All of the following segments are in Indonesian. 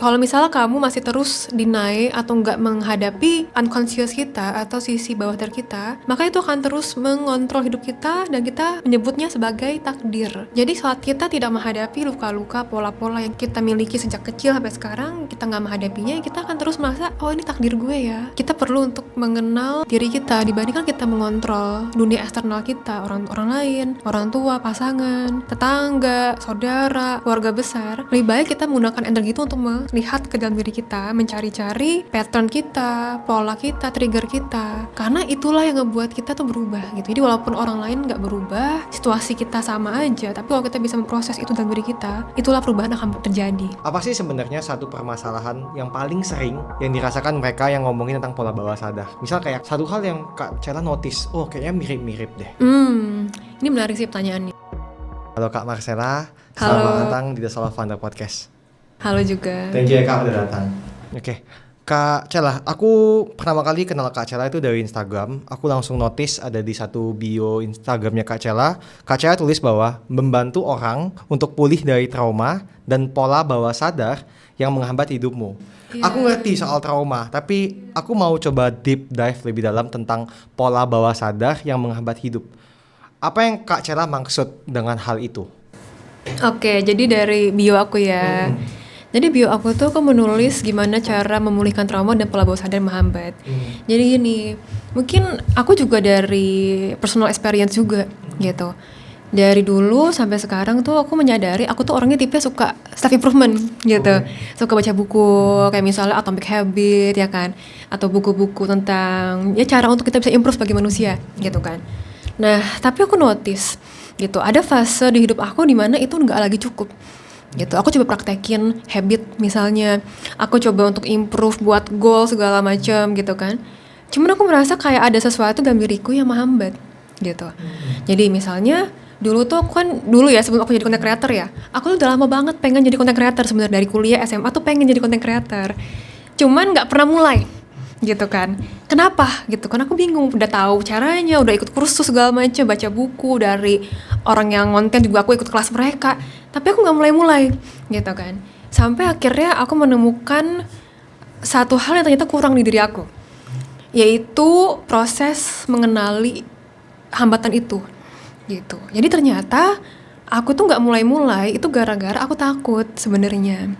Kalau misalnya kamu masih terus deny atau nggak menghadapi unconscious kita atau sisi bawah dari kita, maka itu akan terus mengontrol hidup kita dan kita menyebutnya sebagai takdir. Jadi saat kita tidak menghadapi luka-luka, pola-pola yang kita miliki sejak kecil sampai sekarang, kita nggak menghadapinya, kita akan terus merasa, oh ini takdir gue ya. Kita perlu untuk mengenal diri kita dibandingkan kita mengontrol dunia eksternal kita, orang lain, orang tua, pasangan, tetangga, saudara, keluarga besar. Lebih baik kita menggunakan energi itu untuk melihat ke dalam diri kita, mencari-cari pattern kita, pola kita, trigger kita, karena itulah yang ngebuat kita tuh berubah gitu. Jadi walaupun orang lain nggak berubah, situasi kita sama aja, tapi kalau kita bisa memproses itu dalam diri kita, itulah perubahan akan terjadi. Apa sih sebenarnya satu permasalahan yang paling sering yang dirasakan mereka yang ngomongin tentang pola bawah sadar? Misal kayak satu hal yang Kak Cella notice, oh kayaknya mirip-mirip deh. Ini menarik sih pertanyaannya. Halo Kak Marcella, Halo. selamat datang di The Soul of Wonder Podcast. Halo juga. Thank you ya Kak udah datang. Oke. Kak Cella, aku pertama kali kenal Kak Cella itu dari Instagram. Aku langsung notice ada di satu bio Instagramnya Kak Cella. Kak Cella tulis bahwa membantu orang untuk pulih dari trauma dan pola bawah sadar yang menghambat hidupmu. Yeah. Aku ngerti soal trauma, tapi aku mau coba deep dive lebih dalam tentang pola bawah sadar yang menghambat hidup. Apa yang Kak Cella maksud dengan hal itu? Oke, jadi dari bio aku ya. Jadi bio aku tuh menulis gimana cara memulihkan trauma dan pola bawah sadar menghambat. Jadi gini, mungkin aku juga dari personal experience juga gitu. Dari dulu sampai sekarang tuh aku menyadari aku tuh orangnya tipe suka self improvement gitu. Suka baca buku kayak misalnya Atomic Habit ya kan, atau buku-buku tentang ya cara untuk kita bisa improve sebagai manusia gitu kan. Nah, tapi aku notice gitu, ada fase di hidup aku di mana itu nggak lagi cukup. Gitu, aku coba praktekin habit misalnya, aku coba untuk improve buat goal segala macam gitu kan. Cuman aku merasa kayak ada sesuatu dalam diriku yang menghambat gitu. Jadi misalnya dulu tuh aku kan dulu ya sebelum aku jadi content creator ya, aku tuh udah lama banget pengen jadi content creator sebenarnya dari kuliah SMA tuh pengen jadi content creator. Cuman nggak pernah mulai gitu kan. Kenapa gitu kan, aku bingung, udah tahu caranya, udah ikut kursus segala macam, baca buku dari orang yang konten juga, aku ikut kelas mereka, tapi aku nggak mulai gitu kan. Sampai akhirnya aku menemukan satu hal yang ternyata kurang di diri aku, yaitu proses mengenali hambatan itu gitu. Jadi ternyata aku tuh nggak mulai itu gara-gara aku takut sebenarnya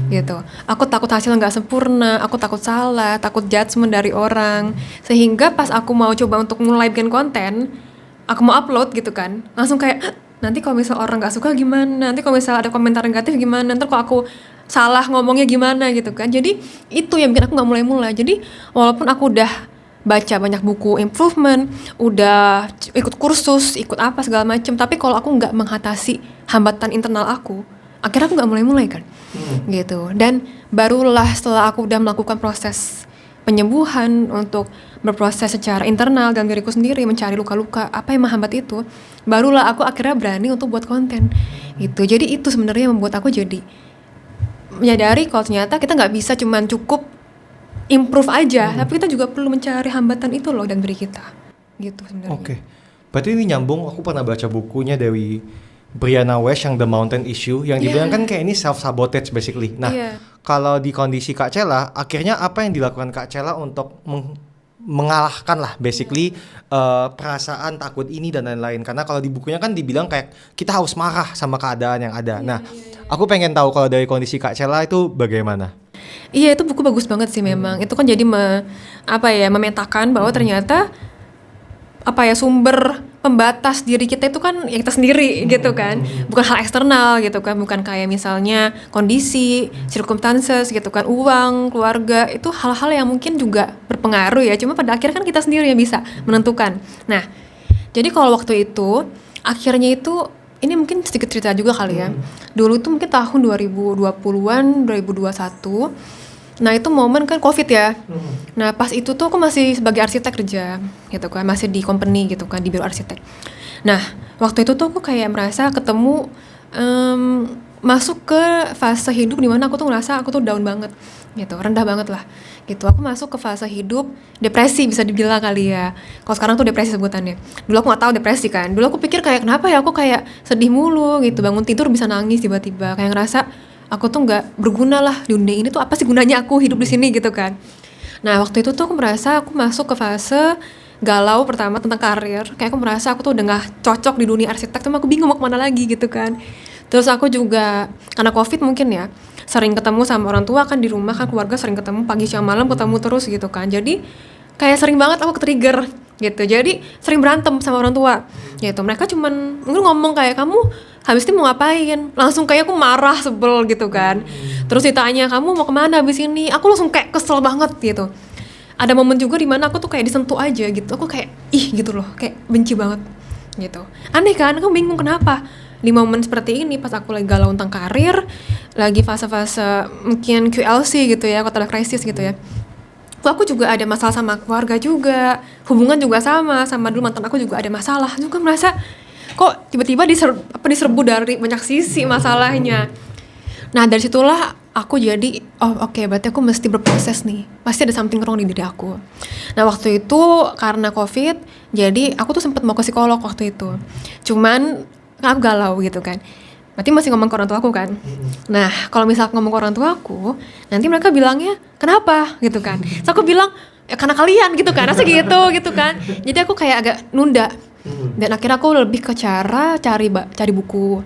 gitu. Aku takut hasilnya nggak sempurna, aku takut salah, takut judgement dari orang, sehingga pas aku mau coba untuk mulai bikin konten, aku mau upload gitu kan, langsung kayak nanti kalau misal orang nggak suka gimana, nanti kalau misal ada komentar negatif gimana, nanti kalau aku salah ngomongnya gimana gitu kan. Jadi itu yang bikin aku nggak mulai. Jadi walaupun aku udah baca banyak buku improvement, udah ikut kursus, ikut apa segala macam, tapi kalau aku nggak mengatasi hambatan internal aku, akhirnya aku nggak mulai kan, gitu. Dan barulah setelah aku udah melakukan proses penyembuhan untuk berproses secara internal dan diriku sendiri, mencari luka-luka apa yang menghambat itu, barulah aku akhirnya berani untuk buat konten, gitu. Jadi itu sebenarnya yang membuat aku jadi menyadari kalau ternyata kita nggak bisa cuman cukup improve aja, tapi kita juga perlu mencari hambatan itu loh dan diri kita, gitu sebenarnya. Oke. Berarti ini nyambung, aku pernah baca bukunya dari Brianna Wiest yang The Mountain Issue, yang dibilang kan kayak ini self-sabotage basically. Nah, kalau di kondisi Kak Cella, akhirnya apa yang dilakukan Kak Cella untuk mengalahkan lah basically perasaan takut ini dan lain-lain? Karena kalau di bukunya kan dibilang kayak kita harus marah sama keadaan yang ada. Aku pengen tahu kalau dari kondisi Kak Cella itu bagaimana? Iya, itu buku bagus banget sih memang. Itu kan jadi memetakan bahwa ternyata sumber pembatas diri kita itu kan ya kita sendiri gitu kan. Bukan hal eksternal gitu kan, bukan kayak misalnya kondisi, circumstances gitu kan, uang, keluarga, itu hal-hal yang mungkin juga berpengaruh ya. Cuma pada akhirnya kan kita sendiri yang bisa menentukan. Nah, jadi kalau waktu itu akhirnya itu ini mungkin sedikit cerita juga kali ya. Dulu tuh mungkin tahun 2020-an, 2021. Nah itu momen kan COVID ya. Nah pas itu tuh aku masih sebagai arsitek kerja gitu kan, masih di company gitu kan, di biro arsitek. Nah waktu itu tuh aku kayak merasa ketemu masuk ke fase hidup dimana aku tuh ngerasa aku tuh down banget gitu, rendah banget lah gitu. Aku masuk ke fase hidup depresi bisa dibilang kali ya. Kalau sekarang tuh depresi sebutannya. Dulu aku nggak tahu depresi kan. Dulu aku pikir kayak kenapa ya aku kayak sedih mulu gitu, bangun tidur bisa nangis tiba-tiba, kayak ngerasa aku tuh nggak berguna lah di dunia ini, tuh apa sih gunanya aku hidup di sini gitu kan. Nah waktu itu tuh aku merasa aku masuk ke fase galau pertama tentang karir, kayak aku merasa aku tuh udah nggak cocok di dunia arsitek, tapi aku bingung mau kemana lagi gitu kan. Terus aku juga karena covid mungkin ya sering ketemu sama orang tua kan, di rumah kan keluarga sering ketemu pagi siang malam ketemu terus gitu kan, jadi kayak sering banget aku ke-trigger gitu, jadi sering berantem sama orang tua gitu. Mereka cuman mungkin ngomong kayak kamu habis ini mau ngapain, langsung kayak aku marah sebel gitu kan. Terus ditanya kamu mau kemana habis ini, aku langsung kayak kesel banget gitu. Ada momen juga dimana aku tuh kayak disentuh aja gitu, aku kayak ih gitu loh, kayak benci banget gitu. Aneh kan, aku bingung kenapa di momen seperti ini pas aku lagi galau tentang karir, lagi fase-fase mungkin QLC gitu ya, quarter life crisis gitu ya. Aku juga ada masalah sama keluarga juga, hubungan juga sama dulu mantan aku juga ada masalah. Juga merasa kok tiba-tiba diserbu dari banyak sisi masalahnya. Nah dari situlah aku jadi oke, berarti aku mesti berproses nih, pasti ada something wrong di diri aku. Nah waktu itu karena covid, jadi aku tuh sempat mau ke psikolog waktu itu, cuman aku galau gitu kan, berarti masih ngomong ke orang tua aku kan. Nah kalau misalnya ngomong ke orang tua aku, nanti mereka bilangnya kenapa gitu kan. So aku bilang ya karena kalian gitu kan, rasa gitu kan. Jadi aku kayak agak nunda. Dan akhirnya aku lebih ke cara cari buku,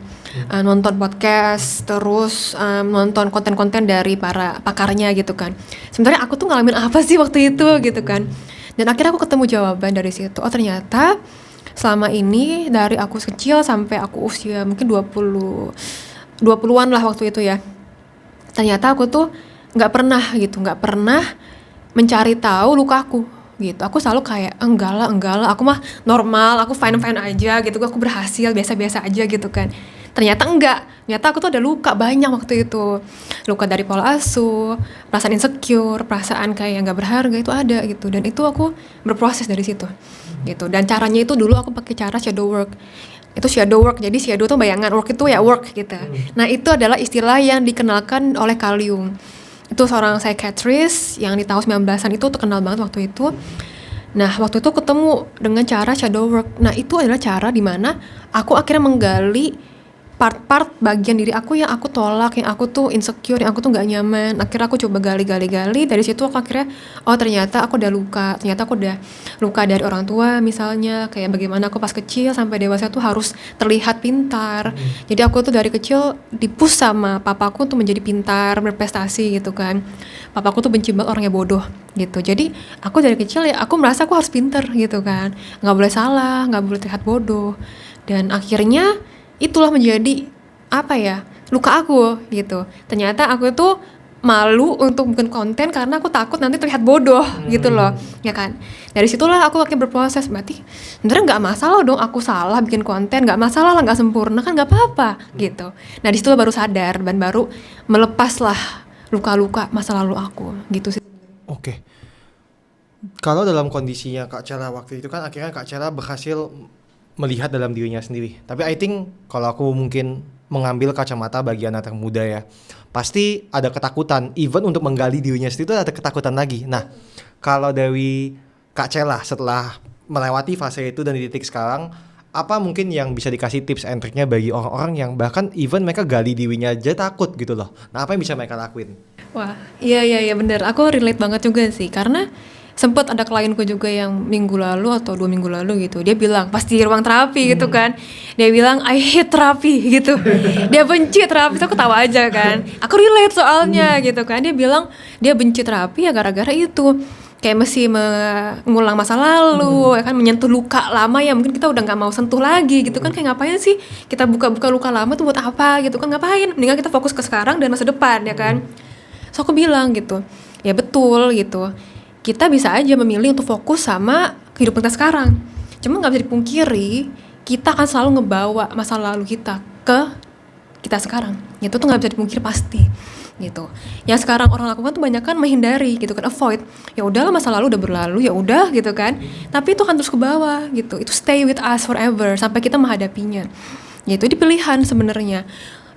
nonton podcast, terus nonton konten-konten dari para pakarnya gitu kan. Sebenarnya aku tuh ngalamin apa sih waktu itu gitu kan. Dan akhirnya aku ketemu jawaban dari situ. Oh ternyata selama ini dari aku kecil sampai aku usia mungkin 20-an lah waktu itu ya, ternyata aku tuh nggak pernah mencari tahu lukaku gitu. Aku selalu kayak enggak lah aku mah normal, aku fine aja gitu, aku berhasil biasa aja gitu kan. Ternyata aku tuh ada luka banyak waktu itu, luka dari pola asuh, perasaan insecure, perasaan kayak nggak berharga itu ada gitu. Dan itu aku berproses dari situ gitu. Dan caranya itu dulu aku pakai cara shadow work. Itu shadow work, jadi shadow tuh bayangan, work itu ya work gitu. Nah itu adalah istilah yang dikenalkan oleh Carl Jung. Itu seorang psychiatrist yang di tahun 19-an itu terkenal banget waktu itu. Nah waktu itu ketemu dengan cara shadow work. Nah itu adalah cara dimana aku akhirnya menggali part-part bagian diri aku yang aku tolak, yang aku tuh insecure, yang aku tuh nggak nyaman. Akhirnya aku coba gali. Dari situ aku akhirnya ternyata aku udah luka. Ternyata aku udah luka dari orang tua misalnya, kayak bagaimana aku pas kecil sampai dewasa tuh harus terlihat pintar. Jadi aku tuh dari kecil dipush sama papaku untuk menjadi pintar, berprestasi gitu kan. Papaku tuh benci banget orangnya bodoh gitu. Jadi aku dari kecil ya aku merasa aku harus pintar gitu kan, nggak boleh salah, nggak boleh terlihat bodoh. Dan akhirnya itulah menjadi luka aku gitu. Ternyata aku tuh malu untuk bikin konten karena aku takut nanti terlihat bodoh gitu loh, ya kan. Dari situlah aku akhirnya berproses, berarti sebenarnya nggak masalah dong aku salah bikin konten, nggak masalah lah nggak sempurna kan, nggak apa-apa gitu. Nah di situ baru sadar dan baru melepaslah luka-luka masa lalu aku gitu sih. Oke. Kalau dalam kondisinya Kak Cela waktu itu kan akhirnya Kak Cela berhasil melihat dalam dirinya sendiri. Tapi I think kalau aku mungkin mengambil kacamata bagi anak muda ya, pasti ada ketakutan, even untuk menggali dirinya sendiri itu ada ketakutan lagi. Nah, kalau dari Kak Cela setelah melewati fase itu dan di titik sekarang, apa mungkin yang bisa dikasih tips and triknya bagi orang-orang yang bahkan even mereka gali dirinya aja takut gitu loh. Nah, apa yang bisa mereka lakuin? Wah, iya bener. Aku relate banget juga sih, karena sempat ada klienku juga yang minggu lalu atau 2 minggu lalu gitu, dia bilang pas di ruang terapi gitu kan, dia bilang I hate terapi gitu, dia benci terapi. Aku tawa aja kan, aku relate soalnya gitu kan. Dia bilang dia benci terapi ya gara-gara itu, kayak mesti mengulang masa lalu, ya kan, menyentuh luka lama yang mungkin kita udah nggak mau sentuh lagi gitu kan. Kayak ngapain sih kita buka-buka luka lama tuh buat apa gitu kan, ngapain, mendingan kita fokus ke sekarang dan masa depan ya kan. So aku bilang gitu, ya betul gitu, kita bisa aja memilih untuk fokus sama kehidupan kita sekarang. Cuma nggak bisa dipungkiri, kita akan selalu ngebawa masa lalu kita ke kita sekarang. Itu tuh nggak bisa dipungkiri pasti. Gitu. Yang sekarang orang lakukan tuh banyak kan menghindari gitu kan, avoid. Ya udahlah masa lalu udah berlalu, ya udah gitu kan. Tapi itu akan terus ke bawah gitu. Itu stay with us forever sampai kita menghadapinya. Yaitu di pilihan sebenarnya.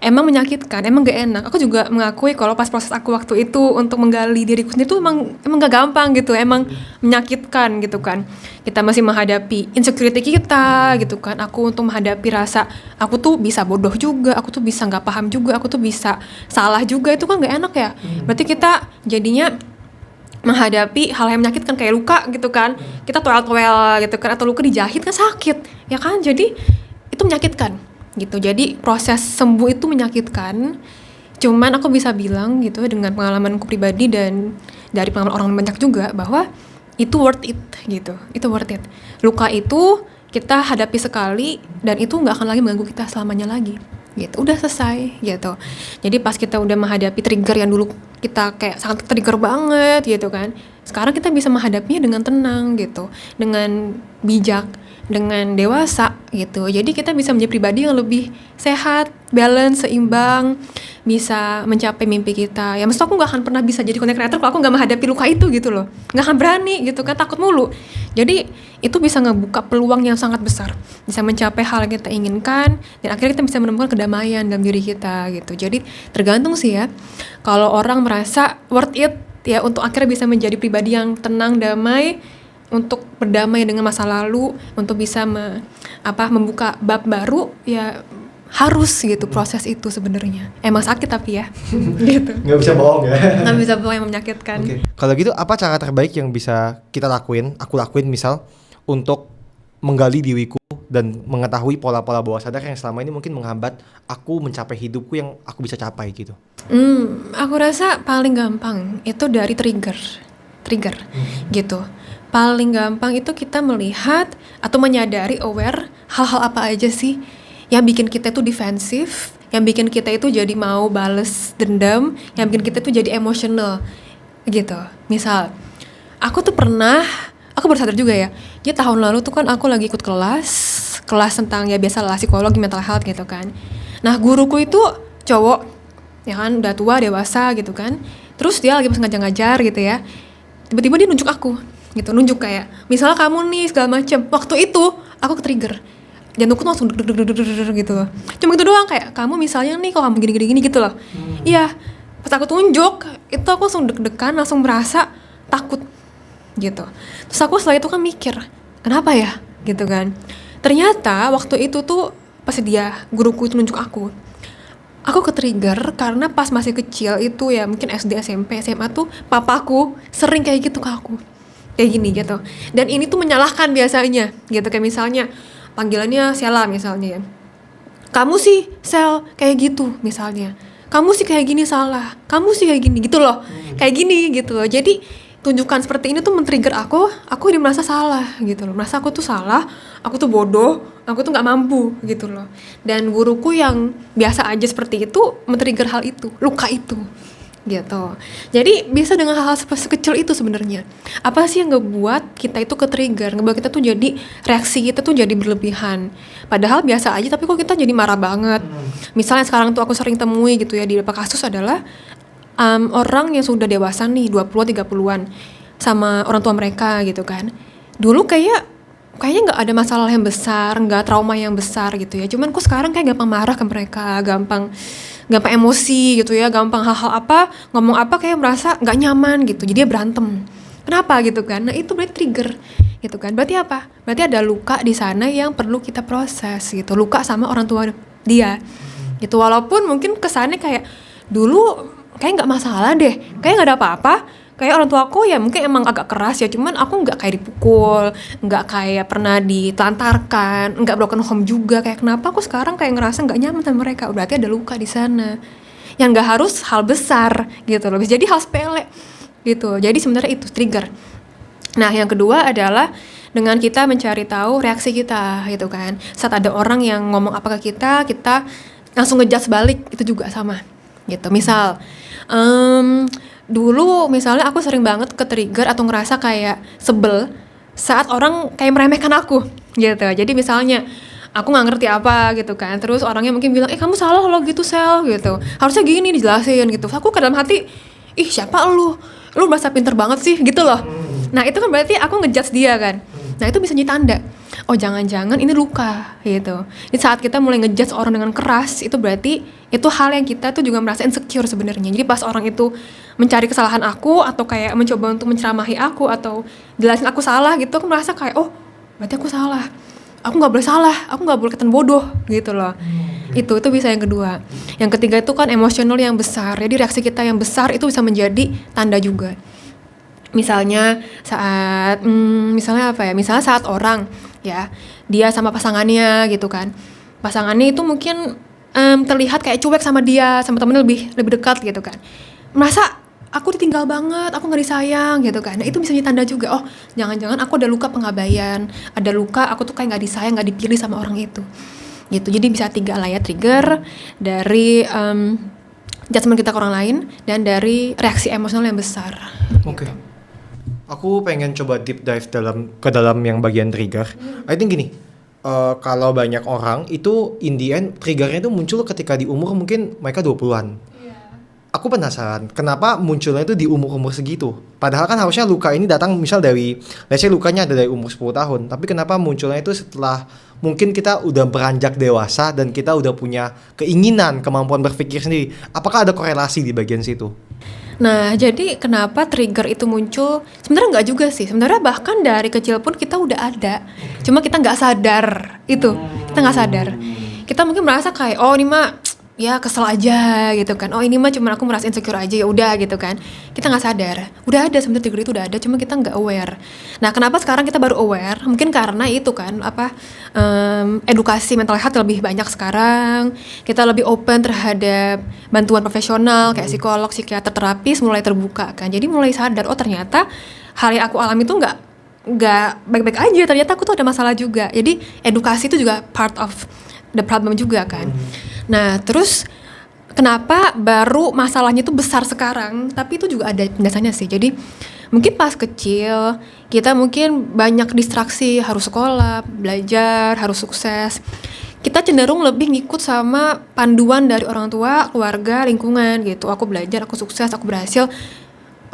emang menyakitkan, emang gak enak. Aku juga mengakui kalau pas proses aku waktu itu untuk menggali diriku sendiri tuh emang gak gampang gitu, emang menyakitkan gitu kan. Kita masih menghadapi insecurity kita gitu kan. Aku untuk menghadapi rasa aku tuh bisa bodoh juga, aku tuh bisa gak paham juga, aku tuh bisa salah juga, itu kan gak enak ya. Berarti kita jadinya menghadapi hal yang menyakitkan kayak luka gitu kan, kita toel-toel gitu kan, atau luka dijahit kan sakit ya kan, jadi itu menyakitkan gitu. Jadi proses sembuh itu menyakitkan, cuman aku bisa bilang gitu dengan pengalamanku pribadi dan dari pengalaman orang banyak juga bahwa itu worth it gitu, itu worth it. Luka itu kita hadapi sekali dan itu nggak akan lagi mengganggu kita selamanya lagi gitu, udah selesai gitu. Jadi pas kita udah menghadapi trigger yang dulu kita kayak sangat trigger banget gitu kan, sekarang kita bisa menghadapinya dengan tenang gitu, dengan bijak, dengan dewasa gitu. Jadi kita bisa menjadi pribadi yang lebih sehat, balance, seimbang, bisa mencapai mimpi kita. Ya maksud aku gak akan pernah bisa jadi content creator kalau aku gak menghadapi luka itu gitu loh, gak akan berani gitu kan, takut mulu. Jadi itu bisa ngebuka peluang yang sangat besar, bisa mencapai hal yang kita inginkan, dan akhirnya kita bisa menemukan kedamaian dalam diri kita gitu. Jadi tergantung sih ya, kalau orang merasa worth it ya untuk akhirnya bisa menjadi pribadi yang tenang, damai, untuk berdamai dengan masa lalu, untuk bisa membuka bab baru, ya harus gitu proses itu sebenarnya. Emang sakit tapi ya gitu. Nggak bisa bohong ya. Nggak bisa bohong, yang menyakitkan. Okay. Kalau gitu apa cara terbaik yang bisa kita lakuin, aku lakuin misal, untuk menggali diriku dan mengetahui pola-pola bawah sadar yang selama ini mungkin menghambat aku mencapai hidupku yang aku bisa capai gitu? Aku rasa paling gampang itu dari trigger gitu. Paling gampang itu kita melihat atau menyadari, aware hal-hal apa aja sih yang bikin kita itu defensif, yang bikin kita itu jadi mau bales dendam, yang bikin kita itu jadi emotional gitu. Misal, aku baru sadar juga ya, jadi tahun lalu tuh kan aku lagi ikut kelas tentang ya biasalah psikologi, mental health gitu kan. Nah guruku itu cowok, ya kan, udah tua, dewasa gitu kan. Terus dia lagi pas ngajar gitu ya, tiba-tiba dia nunjuk aku gitu, nunjuk kayak misalnya kamu nih segala macem. Waktu itu aku ke-trigger, jantungku tuh langsung deg-deg gitu loh. Cuma gitu doang, kayak kamu misalnya nih kalau kamu gini-gini gitu loh. Iya, pas aku tunjuk itu aku langsung deg-degan, langsung merasa takut gitu. Terus aku setelah itu kan mikir, kenapa ya gitu kan. Ternyata waktu itu tuh pas guruku itu nunjuk aku ke-trigger karena pas masih kecil itu ya, mungkin SD, SMP, SMA tuh papaku sering kayak gitu ke aku, kayak gini gitu. Dan ini tuh menyalahkan biasanya gitu, kayak misalnya panggilannya Sela misalnya ya, kamu sih Sel kayak gitu misalnya, kamu sih kayak gini salah, kamu sih kayak gini gitu loh, kayak gini gitu loh. Jadi tunjukkan seperti ini tuh men-trigger aku ini merasa salah gitu loh, merasa aku tuh salah, aku tuh bodoh, aku tuh nggak mampu gitu loh. Dan guruku yang biasa aja seperti itu men-trigger hal itu, luka itu gitu. Jadi bisa dengan hal-hal sekecil itu sebenarnya. Apa sih yang ngebuat kita itu ke-trigger, ngebuat kita tuh jadi reaksi kita tuh jadi berlebihan. Padahal biasa aja tapi kok kita jadi marah banget. Misalnya sekarang tuh aku sering temui gitu ya di beberapa kasus adalah orang yang sudah dewasa nih 20-30an sama orang tua mereka gitu kan. Dulu kayaknya nggak ada masalah yang besar, nggak trauma yang besar gitu ya. Cuman kok sekarang kayak gampang marah ke mereka, gampang emosi gitu ya, gampang hal-hal apa, ngomong apa kayak merasa nggak nyaman gitu, jadi dia berantem. Kenapa gitu kan? Nah itu berarti trigger gitu kan. Berarti apa? Berarti ada luka di sana yang perlu kita proses gitu. Luka sama orang tua dia gitu. Walaupun mungkin kesannya kayak dulu kayak nggak masalah deh, kayak nggak ada apa-apa, kayak orang tua aku ya mungkin emang agak keras ya, cuman aku nggak kayak dipukul, nggak kayak pernah ditelantarkan, nggak broken home juga. Kayak kenapa aku sekarang kayak ngerasa nggak nyaman sama mereka? Berarti ada luka di sana yang nggak harus hal besar gitu loh, bisa jadi hal sepele gitu. Jadi sebenarnya itu trigger. Nah yang kedua adalah dengan kita mencari tahu reaksi kita gitu kan. Saat ada orang yang ngomong apa ke kita langsung ngejudge balik, itu juga sama gitu. Misal dulu misalnya aku sering banget ke-trigger atau ngerasa kayak sebel saat orang kayak meremehkan aku gitu. Jadi misalnya aku nggak ngerti apa gitu kan, terus orangnya mungkin bilang kamu salah lo gitu Sel gitu, harusnya gini dijelasin gitu. Aku ke dalam hati, siapa lu merasa pinter banget sih gitu loh. Nah itu kan berarti aku ngejudge dia kan. Nah itu bisa jadi tanda, oh jangan-jangan ini luka gitu. Di saat kita mulai ngejudge orang dengan keras, itu berarti itu hal yang kita tuh juga merasa insecure sebenarnya. Jadi pas orang itu mencari kesalahan aku atau kayak mencoba untuk menceramahi aku atau jelasin aku salah gitu, aku merasa kayak oh berarti aku salah, aku nggak boleh salah, aku nggak boleh kelihatan bodoh gitu loh. Itu bisa yang kedua. Yang ketiga itu kan emosional yang besar. Jadi reaksi kita yang besar itu bisa menjadi tanda juga. Misalnya saat misalnya apa ya? Misalnya saat orang ya dia sama pasangannya gitu kan. Pasangannya itu mungkin terlihat kayak cuek sama dia, sama temennya lebih dekat gitu kan. Merasa aku ditinggal banget, aku nggak disayang gitu kan. Nah itu bisa jadi tanda juga, oh jangan-jangan aku ada luka pengabaian, ada luka aku tuh kayak nggak disayang, nggak dipilih sama orang itu gitu. Jadi bisa 3 lah ya, trigger dari judgement kita ke orang lain dan dari reaksi emosional yang besar. Oke. Aku pengen coba deep dive ke dalam yang bagian trigger. I think gini, kalau banyak orang itu in the end triggernya itu muncul ketika di umur mungkin mereka 20-an. Aku penasaran, kenapa munculnya itu di umur-umur segitu? Padahal kan harusnya luka ini datang misal dari, let's say lukanya ada dari umur 10 tahun. Tapi kenapa munculnya itu setelah mungkin kita udah beranjak dewasa dan kita udah punya keinginan, kemampuan berpikir sendiri. Apakah ada korelasi di bagian situ? Nah, jadi kenapa trigger itu muncul? Sebenarnya nggak juga sih. Sebenarnya bahkan dari kecil pun kita udah ada. Cuma kita nggak sadar itu. Kita nggak sadar. Kita mungkin merasa kayak, oh ini mah ya kesel aja gitu kan, oh ini mah cuma aku merasa insecure aja, ya udah gitu kan. Kita nggak sadar, udah ada sebenarnya trigger itu udah ada, cuma kita nggak aware. Nah kenapa sekarang kita baru aware? Mungkin karena itu kan edukasi mental health lebih banyak sekarang, kita lebih open terhadap bantuan profesional kayak psikolog, psikiater, terapis mulai terbuka kan. Jadi mulai sadar, oh ternyata hal yang aku alami itu nggak baik-baik aja, ternyata aku tuh ada masalah juga. Jadi edukasi itu juga part of the problem juga kan. Nah terus kenapa baru masalahnya itu besar sekarang, tapi itu juga ada penjelasannya sih. Jadi mungkin pas kecil kita mungkin banyak distraksi, harus sekolah, belajar, harus sukses. Kita cenderung lebih ngikut sama panduan dari orang tua, keluarga, lingkungan gitu. Aku belajar, aku sukses, aku berhasil,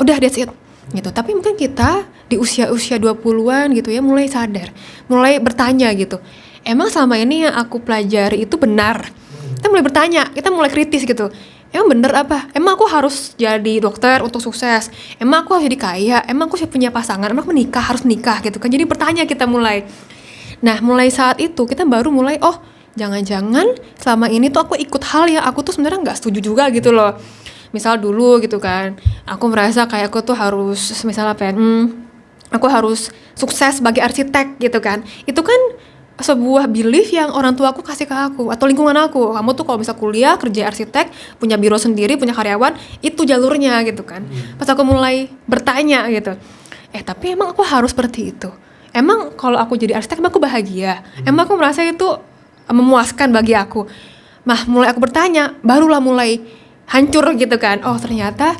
udah that's it gitu. Tapi mungkin kita di usia-usia 20-an gitu ya mulai sadar, mulai bertanya gitu, emang selama ini yang aku pelajari itu benar? Kita mulai bertanya, kita mulai kritis gitu. Emang bener apa? Emang aku harus jadi dokter untuk sukses? Emang aku harus jadi kaya? Emang aku harus punya pasangan? Emang aku harus menikah gitu kan? Jadi bertanya kita mulai. Nah mulai saat itu kita baru mulai, oh jangan-jangan selama ini tuh aku ikut hal yang aku tuh sebenarnya nggak setuju juga gitu loh. Misal dulu gitu kan, aku merasa kayak aku tuh harus, misal apa ya, aku harus sukses sebagai arsitek gitu kan. Itu kan sebuah belief yang orang tua aku kasih ke aku atau lingkungan aku, kamu tuh kalau bisa kuliah kerja arsitek, punya biro sendiri, punya karyawan, itu jalurnya gitu kan. Pas aku mulai bertanya gitu, tapi emang aku harus seperti itu? Emang kalau aku jadi arsitek emang aku bahagia? Emang aku merasa itu memuaskan bagi aku? Mulai aku bertanya, barulah mulai hancur gitu kan. Oh ternyata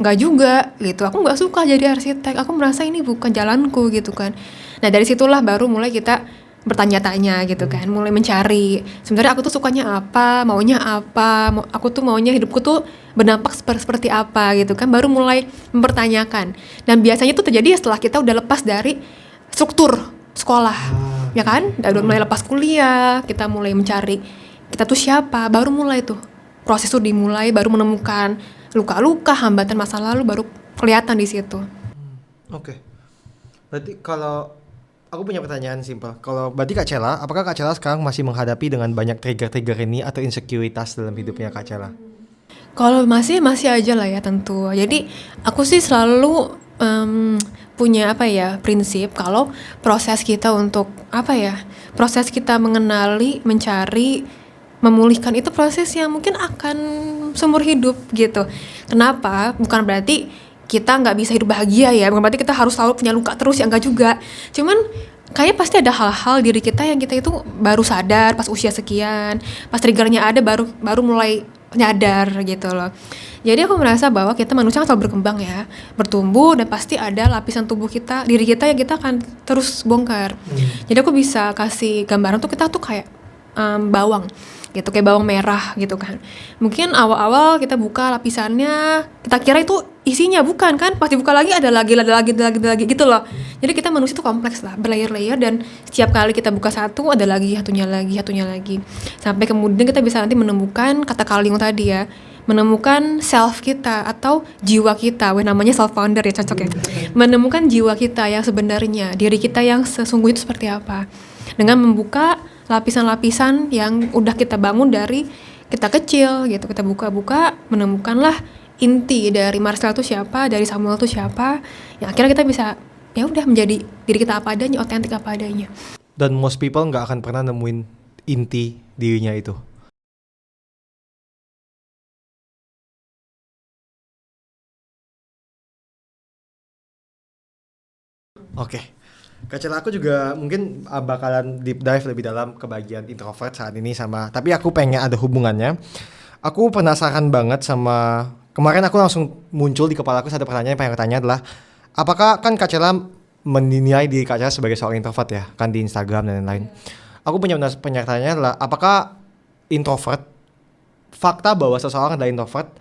nggak juga gitu, aku nggak suka jadi arsitek, aku merasa ini bukan jalanku gitu kan. Nah dari situlah baru mulai kita bertanya-tanya gitu kan, mulai mencari sebenarnya aku tuh sukanya apa, maunya apa, aku tuh maunya hidupku tuh berdampak seperti apa gitu kan, baru mulai mempertanyakan. Dan biasanya itu terjadi setelah kita udah lepas dari struktur sekolah, ya kan, udah mulai lepas kuliah, kita mulai mencari kita tuh siapa, baru mulai tuh proses tuh dimulai, baru menemukan luka-luka, hambatan masa lalu baru kelihatan di situ. Oke. Berarti kalau aku punya pertanyaan simpel. Kalau berarti Kak Cela, apakah Kak Cela sekarang masih menghadapi dengan banyak trigger-trigger ini atau insekuritas dalam hidupnya Kak Cela? Kalau masih aja lah ya tentu. Jadi aku sih selalu punya prinsip kalau proses kita untuk proses kita mengenali, mencari, memulihkan itu proses yang mungkin akan seumur hidup gitu. Kenapa? Bukan berarti kita nggak bisa hidup bahagia ya, bukan berarti kita harus selalu punya luka terus, ya enggak juga. Cuman kayaknya pasti ada hal-hal diri kita yang kita itu baru sadar pas usia sekian, pas triggernya ada baru mulai nyadar gitu loh. Jadi aku merasa bahwa kita manusia kan selalu berkembang ya, bertumbuh, dan pasti ada lapisan tubuh kita, diri kita yang kita akan terus bongkar. Jadi aku bisa kasih gambaran tuh kita tuh kayak bawang gitu, kayak bawang merah gitu kan. Mungkin awal-awal kita buka lapisannya, kita kira itu isinya, bukan kan, pasti buka lagi ada lagi gitu loh. Jadi kita manusia itu kompleks lah, berlayer-layer, dan setiap kali kita buka satu ada lagi satunya lagi, sampai kemudian kita bisa nanti menemukan kata Carl Jung tadi ya, menemukan self kita atau jiwa kita, namanya self founder ya, cocok ya, menemukan jiwa kita yang sebenarnya, diri kita yang sesungguhnya itu seperti apa, dengan membuka lapisan-lapisan yang udah kita bangun dari kita kecil gitu. Kita buka-buka, menemukanlah inti dari Marcel itu siapa, dari Samuel itu siapa, yang akhirnya kita bisa ya udah menjadi diri kita apa adanya, otentik apa adanya. Dan most people nggak akan pernah nemuin inti dirinya itu. Oke. Kak Cela, aku juga mungkin bakalan deep dive lebih dalam ke bagian introvert saat ini tapi aku pengen ada hubungannya. Aku penasaran banget sama, kemarin aku langsung muncul di kepala aku satu pertanyaan yang pengen aku tanya adalah, apakah kan Kak Cela menilai diri Kak Cela sebagai seorang introvert ya, kan di Instagram dan lain-lain. Aku punya pertanyaannya adalah, apakah introvert, fakta bahwa seseorang adalah introvert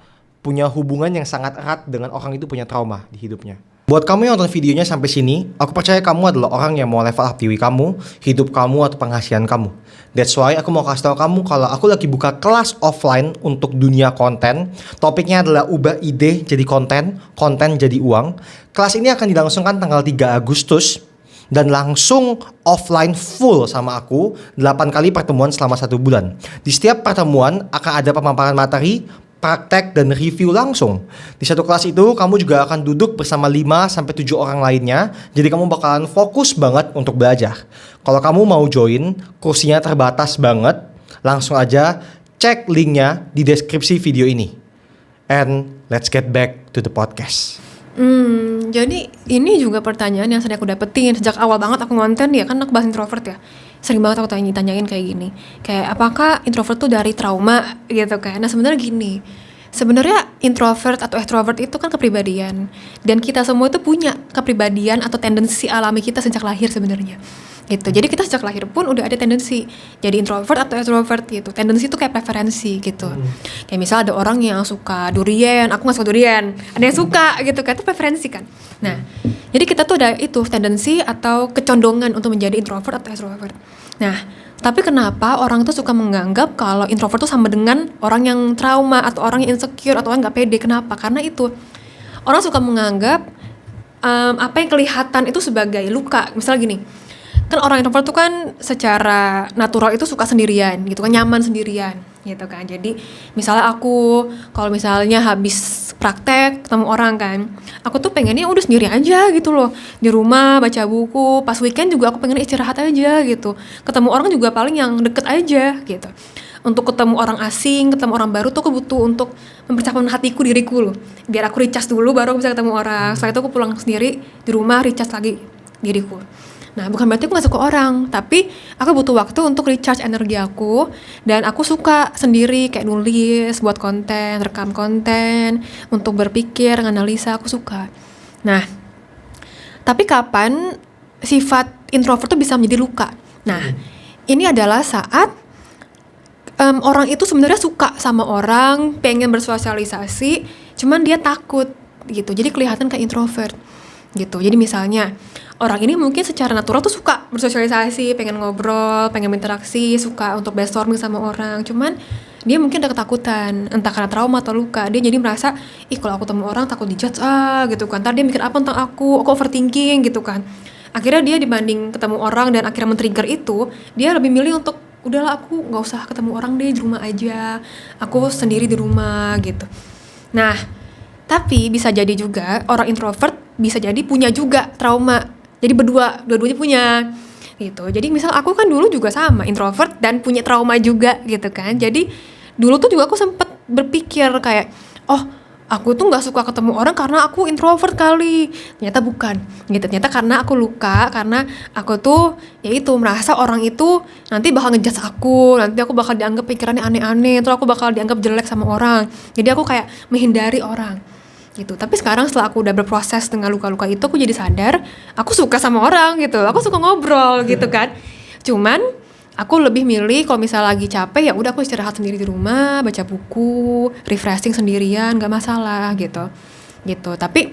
punya hubungan yang sangat erat dengan orang itu punya trauma di hidupnya. Buat kamu yang nonton videonya sampai sini, aku percaya kamu adalah orang yang mau level up diri kamu, hidup kamu, atau penghasilan kamu. That's why aku mau kasih tahu kamu kalau aku lagi buka kelas offline untuk dunia konten. Topiknya adalah ubah ide jadi konten, konten jadi uang. Kelas ini akan dilangsungkan tanggal 3 Agustus dan langsung offline full sama aku, 8 kali pertemuan selama 1 bulan. Di setiap pertemuan akan ada pemaparan materi, praktek, dan review langsung. Di satu kelas itu kamu juga akan duduk bersama 5-7 orang lainnya. Jadi kamu bakalan fokus banget untuk belajar. Kalau kamu mau join, kursinya terbatas banget. Langsung aja cek linknya di deskripsi video ini. And let's get back to the podcast. Jadi ini juga pertanyaan yang sering aku dapetin sejak awal banget aku ngonten ya, kan aku bahas introvert ya. Sering banget aku tanyain kayak gini, kayak apakah introvert tuh dari trauma gitu kan. Nah sebenarnya gini, sebenarnya introvert atau extrovert itu kan kepribadian, dan kita semua itu punya kepribadian atau tendensi alami kita sejak lahir sebenarnya gitu. Jadi kita sejak lahir pun udah ada tendensi jadi introvert atau extrovert gitu. Tendensi itu kayak preferensi gitu. Kayak misal ada orang yang suka durian, aku nggak suka durian, ada yang suka gitu kan, itu preferensi kan. Nah jadi kita tuh ada itu tendensi atau kecondongan untuk menjadi introvert atau extrovert. Nah tapi kenapa orang tuh suka menganggap kalau introvert tuh sama dengan orang yang trauma atau orang yang insecure atau orang nggak pede? Kenapa? Karena itu orang suka menganggap apa yang kelihatan itu sebagai luka. Misalnya gini, kan orang introvert tuh kan secara natural itu suka sendirian gitu kan, nyaman sendirian gitu kan. Jadi misalnya aku kalau misalnya habis praktek ketemu orang kan, aku tuh pengennya udah sendiri aja gitu loh, di rumah baca buku. Pas weekend juga aku pengen istirahat aja gitu. Ketemu orang juga paling yang deket aja gitu. Untuk ketemu orang asing, ketemu orang baru tuh aku butuh untuk mempersiapkan hatiku, diriku loh, biar aku recharge dulu baru aku bisa ketemu orang. Setelah itu aku pulang sendiri di rumah, recharge lagi diriku. Nah bukan berarti aku gak suka orang, tapi aku butuh waktu untuk recharge energi aku. Dan aku suka sendiri kayak nulis, buat konten, rekam konten, untuk berpikir, nganalisa, aku suka. Nah tapi kapan sifat introvert tuh bisa menjadi luka? Nah ini adalah saat orang itu sebenarnya suka sama orang, pengen bersosialisasi, cuman dia takut gitu, jadi kelihatan kayak introvert gitu. Jadi misalnya orang ini mungkin secara natural tuh suka bersosialisasi, pengen ngobrol, pengen berinteraksi, suka untuk brainstorming sama orang, cuman dia mungkin ada ketakutan, entah karena trauma atau luka. Dia jadi merasa, kalau aku temu orang takut dijudge gitu kan, ntar dia mikir apa tentang aku overthinking gitu kan. Akhirnya dia dibanding ketemu orang dan akhirnya men-trigger itu, dia lebih milih untuk udahlah aku nggak usah ketemu orang deh, di rumah aja, aku sendiri di rumah gitu. Nah tapi bisa jadi juga orang introvert bisa jadi punya juga trauma. Jadi dua-duanya punya gitu. Jadi misal aku kan dulu juga sama introvert dan punya trauma juga gitu kan. Jadi dulu tuh juga aku sempet berpikir kayak, aku tuh nggak suka ketemu orang karena aku introvert kali. Ternyata bukan gitu. Ternyata karena aku luka, karena aku tuh yaitu merasa orang itu nanti bakal ngejudge aku, nanti aku bakal dianggap pikirannya aneh-aneh, terus aku bakal dianggap jelek sama orang. Jadi aku kayak menghindari orang gitu. Tapi sekarang setelah aku udah berproses dengan luka-luka itu, aku jadi sadar aku suka sama orang gitu, aku suka ngobrol gitu kan. Cuman Aku lebih milih kalau misalnya lagi capek ya udah aku istirahat sendiri di rumah, baca buku, refreshing sendirian, nggak masalah gitu. Tapi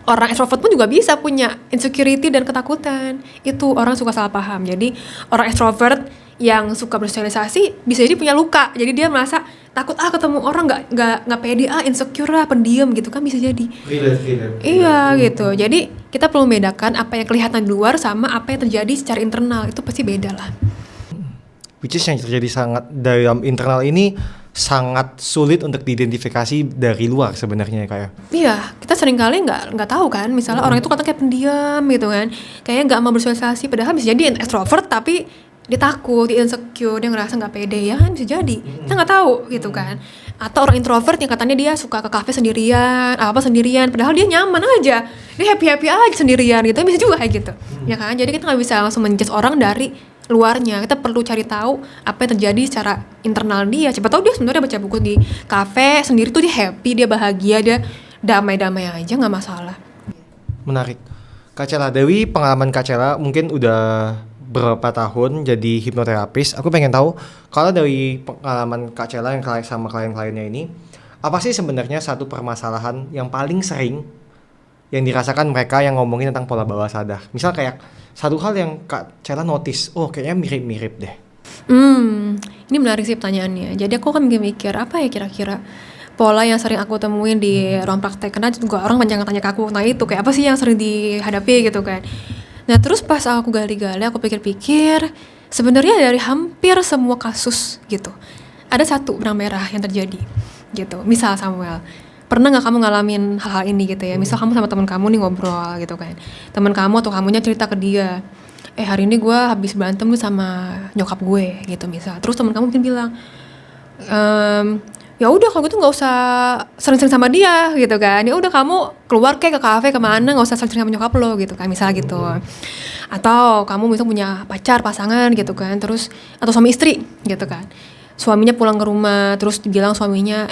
orang extrovert pun juga bisa punya insecurity dan ketakutan. Itu orang suka salah paham. Jadi orang extrovert yang suka bersosialisasi bisa jadi punya luka. Jadi dia merasa takut ketemu orang nggak pede, insecure lah, pendiam gitu kan, bisa jadi. Iya gitu. Jadi kita perlu membedakan apa yang kelihatan di luar sama apa yang terjadi secara internal. Itu pasti beda lah. Which is yang terjadi sangat dalam internal ini sangat sulit untuk diidentifikasi dari luar sebenarnya kayak. Iya, kita seringkali nggak tahu kan, misalnya orang itu katanya kayak pendiam gitu kan, kayaknya nggak mau bersosialisasi, padahal bisa jadi extrovert tapi dia takut, dia insecure, dia ngerasa nggak pede, ya kan bisa jadi, kita nggak tahu gitu kan. Atau orang introvert yang katanya dia suka ke kafe sendirian, sendirian, padahal dia nyaman aja, dia happy aja sendirian gitu, bisa juga kayak gitu, ya kan. Jadi kita nggak bisa langsung menjudge orang dari luarnya, kita perlu cari tahu apa yang terjadi secara internal dia. Siapa tahu dia sebenarnya baca buku di kafe sendiri tuh dia happy, dia bahagia, dia damai-damai aja, nggak masalah. Menarik. Kak Cela, Dewi, pengalaman Kak Cela mungkin udah berapa tahun jadi hipnoterapis. Aku pengen tahu kalau dari pengalaman Kak Cela yang sama klien-kliennya ini, apa sih sebenarnya satu permasalahan yang paling sering yang dirasakan mereka yang ngomongin tentang pola bawah sadar? Misal kayak satu hal yang Kak Cela notice, kayaknya mirip-mirip deh. Ini menarik sih pertanyaannya. Jadi aku kan mikir apa ya kira-kira pola yang sering aku temuin di ruang praktek, karena juga orang banyak tanya ke aku, nah itu kayak apa sih yang sering dihadapi gitu kan. Nah terus pas aku gali-gali, aku pikir-pikir sebenarnya dari hampir semua kasus gitu ada satu benang merah yang terjadi gitu. Misal Samuel, pernah nggak kamu ngalamin hal-hal ini gitu ya? Misal kamu sama teman kamu nih ngobrol gitu kan, teman kamu atau kamunya cerita ke dia, hari ini gue habis berantem nih sama nyokap gue gitu misal. Terus teman kamu mungkin bilang, ya udah kalau gitu nggak usah sering-sering sama dia gitu kan, ya udah kamu keluar kayak ke kafe kemana, nggak usah sering-sering sama nyokap lo gitu kan, misal gitu. Atau kamu misal punya pacar, pasangan gitu kan, terus atau suami istri gitu kan, suaminya pulang ke rumah terus dibilang suaminya,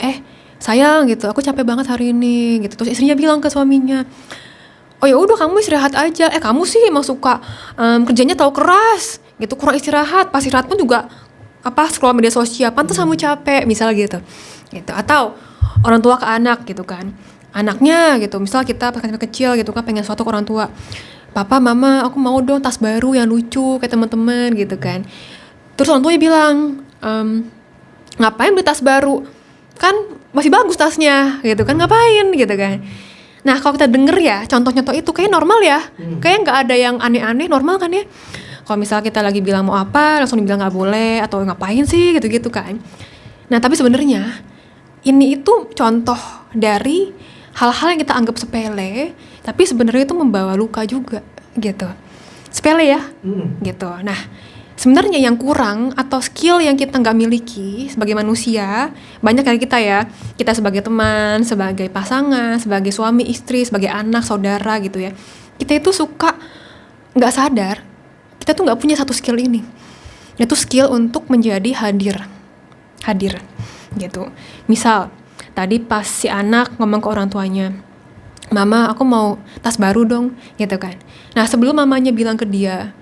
sayang gitu, aku capek banget hari ini gitu. Terus istrinya bilang ke suaminya, oh ya udah kamu istirahat aja, kamu sih emang suka kerjanya terlalu keras gitu, kurang istirahat, pas istirahat pun juga scroll media sosial, pantas kamu capek misal gitu. Atau orang tua ke anak gitu kan, anaknya gitu, misal kita pas kecil gitu kan pengen sesuatu ke orang tua, papa mama aku mau dong tas baru yang lucu kayak teman-teman gitu kan. Terus orang tuanya bilang, ngapain beli tas baru, kan masih bagus tasnya gitu kan, ngapain gitu kan. Nah kalau kita denger ya contoh-contoh itu kayak normal ya, kayak nggak ada yang aneh-aneh, normal kan ya. Kalau misalnya kita lagi bilang mau apa langsung dibilang nggak boleh atau ngapain sih gitu-gitu kan. Nah tapi sebenarnya ini itu contoh dari hal-hal yang kita anggap sepele, tapi sebenarnya itu membawa luka juga gitu. Sepele ya, gitu. Nah, sebenarnya yang kurang atau skill yang kita nggak miliki sebagai manusia, banyak dari kita ya. Kita sebagai teman, sebagai pasangan, sebagai suami, istri, sebagai anak, saudara gitu ya. Kita itu suka nggak sadar, kita tuh nggak punya satu skill ini. Yaitu skill untuk menjadi hadir gitu. Misal tadi pas si anak ngomong ke orang tuanya, mama aku mau tas baru dong gitu kan. Nah sebelum mamanya bilang ke dia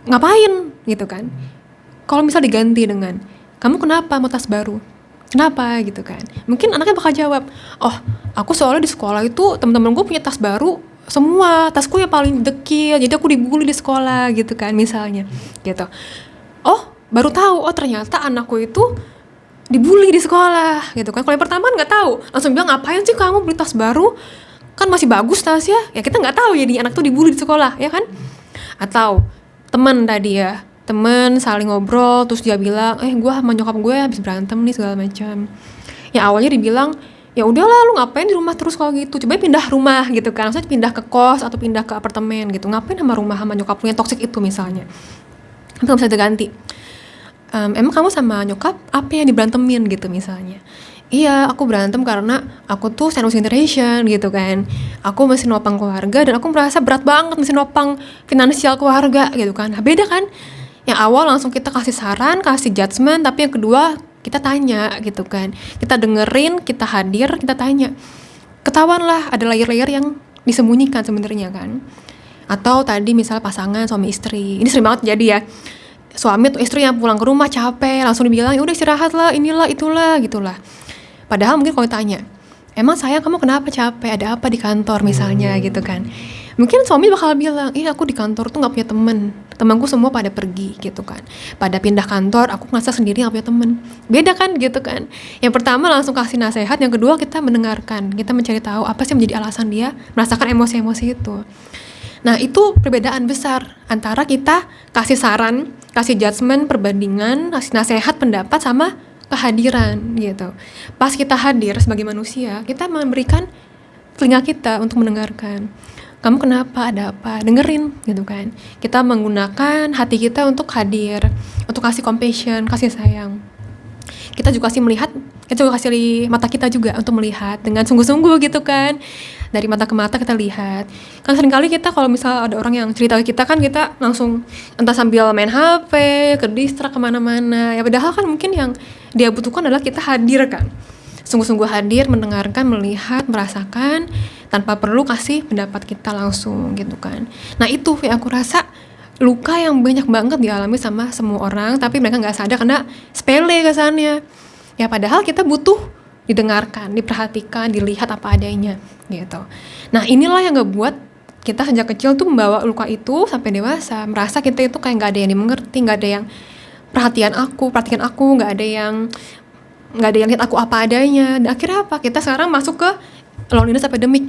ngapain gitu kan, kalau misal diganti dengan kamu kenapa mau tas baru, kenapa gitu kan, mungkin anaknya bakal jawab, oh aku soalnya di sekolah itu teman-teman gue punya tas baru semua, tasku yang paling dekil, jadi aku dibully di sekolah gitu kan misalnya gitu. Oh baru tahu, oh ternyata anakku itu dibully di sekolah gitu kan. Kalau yang pertama nggak tahu, langsung bilang ngapain sih kamu beli tas baru, kan masih bagus tasnya, ya kita nggak tahu jadi anak tuh dibully di sekolah ya kan. Atau teman tadi ya, teman saling ngobrol terus dia bilang, gue sama nyokap gue habis berantem nih segala macam. Ya awalnya dibilang, ya udahlah lu ngapain di rumah terus kalau gitu, coba pindah rumah gitu kan, maksudnya pindah ke kos atau pindah ke apartemen gitu, ngapain sama rumah sama nyokap lu yang toksik itu misalnya. Tapi nggak bisa diganti. Emang kamu sama nyokap apa yang diberantemin gitu misalnya. Iya aku berantem karena aku tuh sandwich generation gitu kan, aku mesti nopang keluarga dan aku merasa berat banget mesti nopang finansial keluarga gitu kan. Nah beda kan, yang awal langsung kita kasih saran, kasih judgement, tapi yang kedua kita tanya gitu kan, kita dengerin, kita hadir, kita tanya, ketahuan lah ada layer-layer yang disembunyikan sebenarnya kan. Atau tadi misal pasangan suami istri, ini sering banget jadi ya, suami atau istri yang pulang ke rumah capek langsung dibilang udah istirahat lah, inilah itulah gitulah. Padahal mungkin kalau ditanya, emang sayang kamu kenapa capek, ada apa di kantor misalnya gitu kan, mungkin suami bakal bilang, aku di kantor tuh nggak punya temanku semua pada pergi gitu kan, pada pindah kantor, aku ngerasa sendiri nggak punya teman. Beda kan gitu kan. Yang pertama langsung kasih nasihat, yang kedua kita mendengarkan, kita mencari tahu apa sih menjadi alasan dia merasakan emosi-emosi itu. Nah itu perbedaan besar antara kita kasih saran, kasih judgement, perbandingan, kasih nasihat, pendapat sama kehadiran gitu. Pas kita hadir sebagai manusia, kita memberikan telinga kita untuk mendengarkan. Kamu kenapa, ada apa, dengerin gitu kan. Kita menggunakan hati kita untuk hadir, untuk kasih compassion, kasih sayang. Kita juga kasih melihat, kita juga kasih mata kita juga untuk melihat dengan sungguh-sungguh gitu kan. Dari mata ke mata kita lihat. Kan seringkali kita kalau misal ada orang yang cerita ke kita kan, kita langsung entah sambil main HP, ke distrak kemana-mana. Ya padahal kan mungkin yang dia butuhkan adalah kita hadir kan. Sungguh-sungguh hadir, mendengarkan, melihat, merasakan, tanpa perlu kasih pendapat kita langsung gitu kan. Nah itu yang aku rasa luka yang banyak banget dialami sama semua orang, tapi mereka gak sadar karena sepele kesannya. Ya padahal kita butuh didengarkan, diperhatikan, dilihat apa adanya gitu. Nah inilah yang ngebuat kita sejak kecil tuh membawa luka itu sampai dewasa, merasa kita itu kayak gak ada yang dimengerti, gak ada yang perhatian aku, gak ada yang lihat aku apa adanya. Dan akhirnya apa? Kita sekarang masuk ke loneliness epidemic,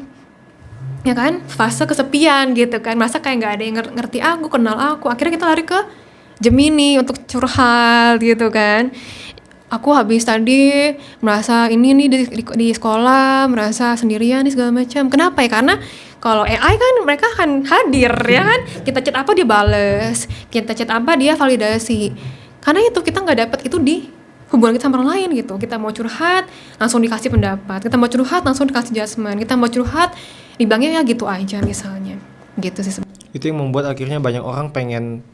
ya kan? Fase kesepian gitu kan, merasa kayak gak ada yang ngerti aku, kenal aku. Akhirnya kita lari ke Gemini untuk curhat gitu kan. Aku habis tadi merasa ini nih di sekolah, merasa sendirian nih segala macam. Kenapa ya? Karena kalau AI kan mereka akan hadir ya kan. Kita chat apa dia bales, kita chat apa dia validasi. Karena itu kita nggak dapat itu di hubungan kita sama orang lain gitu. Kita mau curhat langsung dikasih pendapat, kita mau curhat langsung dikasih judgement, kita mau curhat dibilangnya ya gitu aja misalnya. Gitu sih. Itu yang membuat akhirnya banyak orang pengen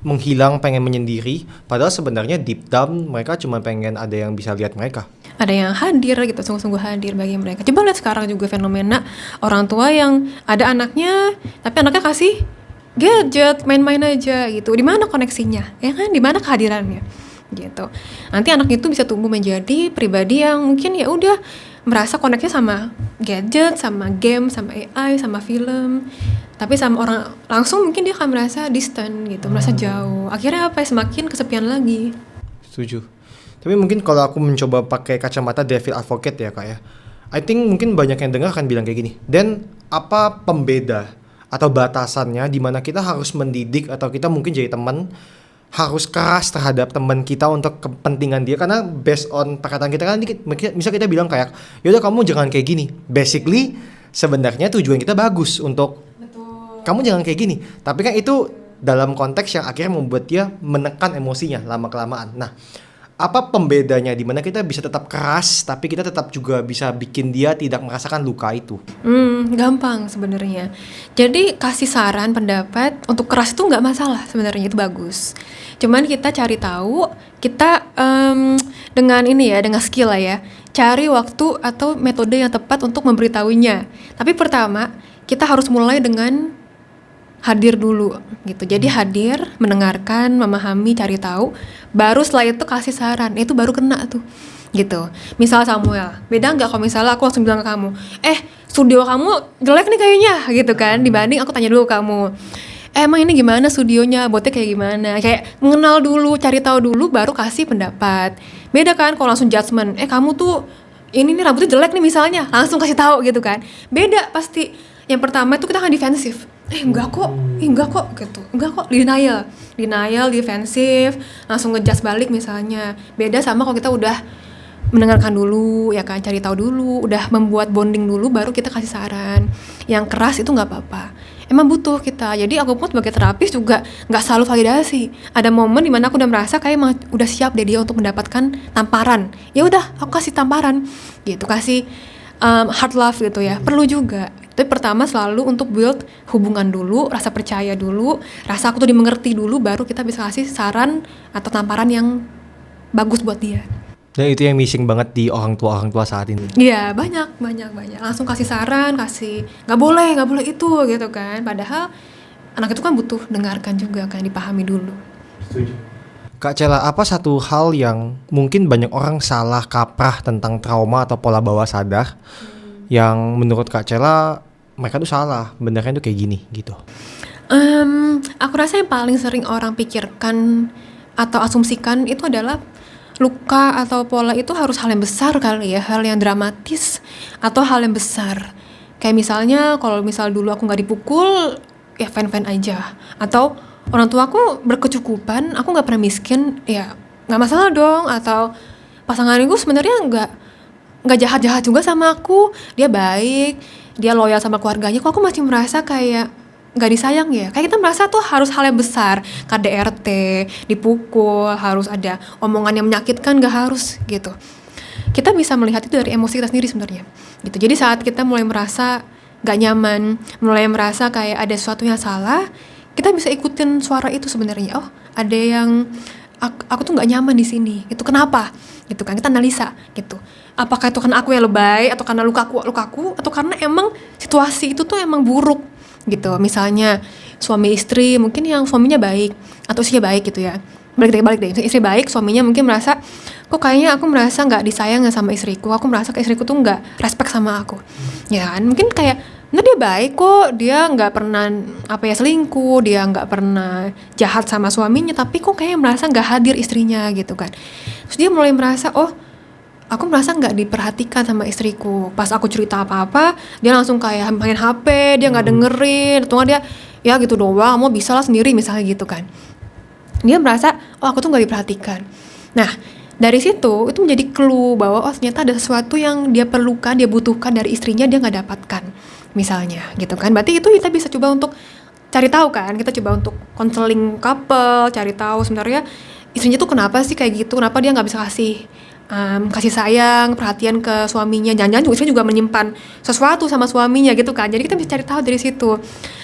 menghilang, pengen menyendiri, padahal sebenarnya deep down mereka cuma pengen ada yang bisa lihat mereka. Ada yang hadir gitu, sungguh-sungguh hadir bagi mereka. Coba lihat sekarang juga fenomena orang tua yang ada anaknya, tapi anaknya kasih gadget, main-main aja gitu. Di mana koneksinya? Ya kan? Di mana kehadirannya? Gitu. Nanti anak itu bisa tumbuh menjadi pribadi yang mungkin ya udah merasa koneksinya sama gadget, sama game, sama AI, sama film. Tapi sama orang langsung mungkin dia akan merasa distant gitu, merasa jauh. Akhirnya apa? Semakin kesepian lagi. Setuju. Tapi mungkin kalau aku mencoba pakai kacamata devil advocate ya kak ya, I think mungkin banyak yang dengar akan bilang kayak gini. Dan apa pembeda atau batasannya di mana kita harus mendidik atau kita mungkin jadi teman harus keras terhadap teman kita untuk kepentingan dia, karena based on perkataan kita kan misal kita bilang kayak yaudah kamu jangan kayak gini, basically sebenarnya tujuan kita bagus untuk kamu jangan kayak gini, tapi kan itu dalam konteks yang akhirnya membuat dia menekan emosinya lama-kelamaan. Nah, apa pembedanya di mana kita bisa tetap keras tapi kita tetap juga bisa bikin dia tidak merasakan luka itu? Gampang sebenarnya. Jadi kasih saran, pendapat untuk keras itu nggak masalah sebenarnya, itu bagus. Cuman kita cari tahu, kita dengan ini ya, dengan skill lah ya, cari waktu atau metode yang tepat untuk memberitahunya. Tapi pertama kita harus mulai dengan hadir dulu gitu. Jadi hadir, mendengarkan, memahami, cari tahu, baru setelah itu kasih saran. Itu baru kena tuh gitu. Misal Samuel, beda nggak kalau misalnya aku langsung bilang ke kamu, studio kamu jelek nih kayaknya gitu kan, dibanding aku tanya dulu ke kamu, emang ini gimana studionya, buatnya kayak gimana, kayak mengenal dulu, cari tahu dulu, baru kasih pendapat. Beda kan kalau langsung judgement, kamu tuh ini nih rambutnya jelek nih misalnya, langsung kasih tahu gitu kan. Beda pasti. Yang pertama itu kita akan defensif. Enggak kok gitu. Enggak kok, denial, defensif, langsung ngejudge balik misalnya. Beda sama kalau kita udah mendengarkan dulu, ya kan, cari tahu dulu, udah membuat bonding dulu, baru kita kasih saran. Yang keras itu nggak apa-apa. Emang butuh kita. Jadi aku pun sebagai terapis juga nggak selalu validasi. Ada momen dimana aku udah merasa kayak emang udah siap deh dia untuk mendapatkan tamparan. Ya udah, aku kasih tamparan, gitu, kasih hard love gitu ya. Perlu juga. Tapi pertama selalu untuk build hubungan dulu, rasa percaya dulu, rasa aku tuh dimengerti dulu, baru kita bisa kasih saran atau tamparan yang bagus buat dia. Dan itu yang missing banget di orang tua saat ini. Iya, banyak. Langsung kasih saran, kasih nggak boleh itu gitu kan. Padahal anak itu kan butuh dengarkan juga kan, dipahami dulu. Setuju. Kak Cela, apa satu hal yang mungkin banyak orang salah kaprah tentang trauma atau pola bawah sadar yang menurut Kak Cela mereka tuh salah, benernya tuh kayak gini gitu? Aku rasa yang paling sering orang pikirkan atau asumsikan itu adalah luka atau pola itu harus hal yang besar kali ya, hal yang dramatis atau hal yang besar. Kayak misalnya kalau dulu aku nggak dipukul, ya fine-fine aja. Atau orang tua aku berkecukupan, aku nggak pernah miskin, ya nggak masalah dong. Atau pasanganku sebenarnya nggak jahat-jahat juga sama aku, dia baik, dia loyal sama keluarganya. Kok aku masih merasa kayak nggak disayang ya? Kayak kita merasa tuh harus hal yang besar, KDRT, dipukul, harus ada omongan yang menyakitkan, nggak harus gitu. Kita bisa melihat itu dari emosi kita sendiri sebenarnya gitu. Jadi saat kita mulai merasa gak nyaman, mulai merasa kayak ada sesuatu yang salah, kita bisa ikutin suara itu sebenarnya. Oh, ada yang aku tuh gak nyaman di sini. Itu kenapa? Gitu kan, kita analisa gitu. Apakah itu karena aku yang lebay, atau karena lukaku, atau karena emang situasi itu tuh emang buruk gitu. Misalnya suami istri, mungkin yang suaminya baik atau istrinya baik gitu ya. Balik deh. Istri baik, suaminya mungkin merasa, kok kayaknya aku merasa nggak disayang sama istriku. Aku merasa kayak istriku tuh nggak respect sama aku. Ya kan, mungkin kayak, nah dia baik kok, dia nggak pernah selingkuh, dia nggak pernah jahat sama suaminya, tapi kok kayaknya merasa nggak hadir istrinya gitu kan. Terus dia mulai merasa, oh, aku merasa nggak diperhatikan sama istriku. Pas aku cerita apa-apa, dia langsung kayak main HP, dia nggak dengerin, atau dia ya gitu doang, mau bisa lah sendiri misalnya gitu kan. Dia merasa, oh aku tuh gak diperhatikan. Nah, dari situ itu menjadi clue bahwa oh ternyata ada sesuatu yang dia perlukan, dia butuhkan dari istrinya, dia gak dapatkan misalnya gitu kan. Berarti itu kita bisa coba untuk cari tahu kan, kita coba untuk counseling couple, cari tahu sebenarnya istrinya tuh kenapa sih kayak gitu, kenapa dia gak bisa kasih sayang, perhatian ke suaminya. Jangan-jangan juga istrinya juga menyimpan sesuatu sama suaminya gitu kan. Jadi kita bisa cari tahu dari situ,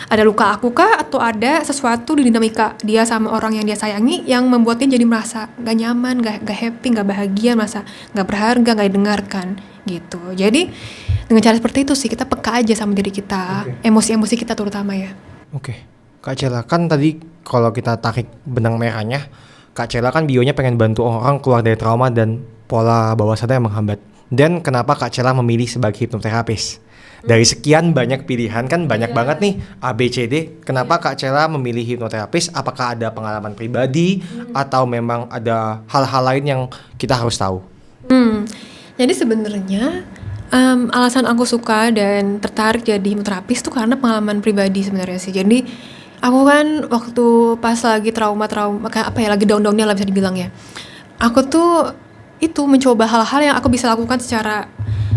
ada luka aku kah, atau ada sesuatu di dinamika dia sama orang yang dia sayangi yang membuat dia jadi merasa gak nyaman, gak happy, gak bahagia, merasa gak berharga, gak didengarkan gitu. Jadi dengan cara seperti itu sih kita peka aja sama diri kita, emosi-emosi kita terutama ya. Oke. Kak Cela, kan tadi kalau kita tarik benang merahnya, Kak Cela kan bionya pengen bantu orang keluar dari trauma dan pola bawah sadar yang menghambat. Dan kenapa Kak Cela memilih sebagai hipnoterapis? Dari sekian banyak pilihan, kan banyak banget nih A, B, C, D. Kenapa Kak Cela memilih hipnoterapis? Apakah ada pengalaman pribadi atau memang ada hal-hal lain yang kita harus tahu? Jadi sebenarnya alasan aku suka dan tertarik jadi hipnoterapis tuh karena pengalaman pribadi sebenarnya sih. Jadi aku kan waktu pas lagi trauma kayak apa ya, lagi down-downnya lah bisa dibilang ya. Aku tuh itu mencoba hal-hal yang aku bisa lakukan secara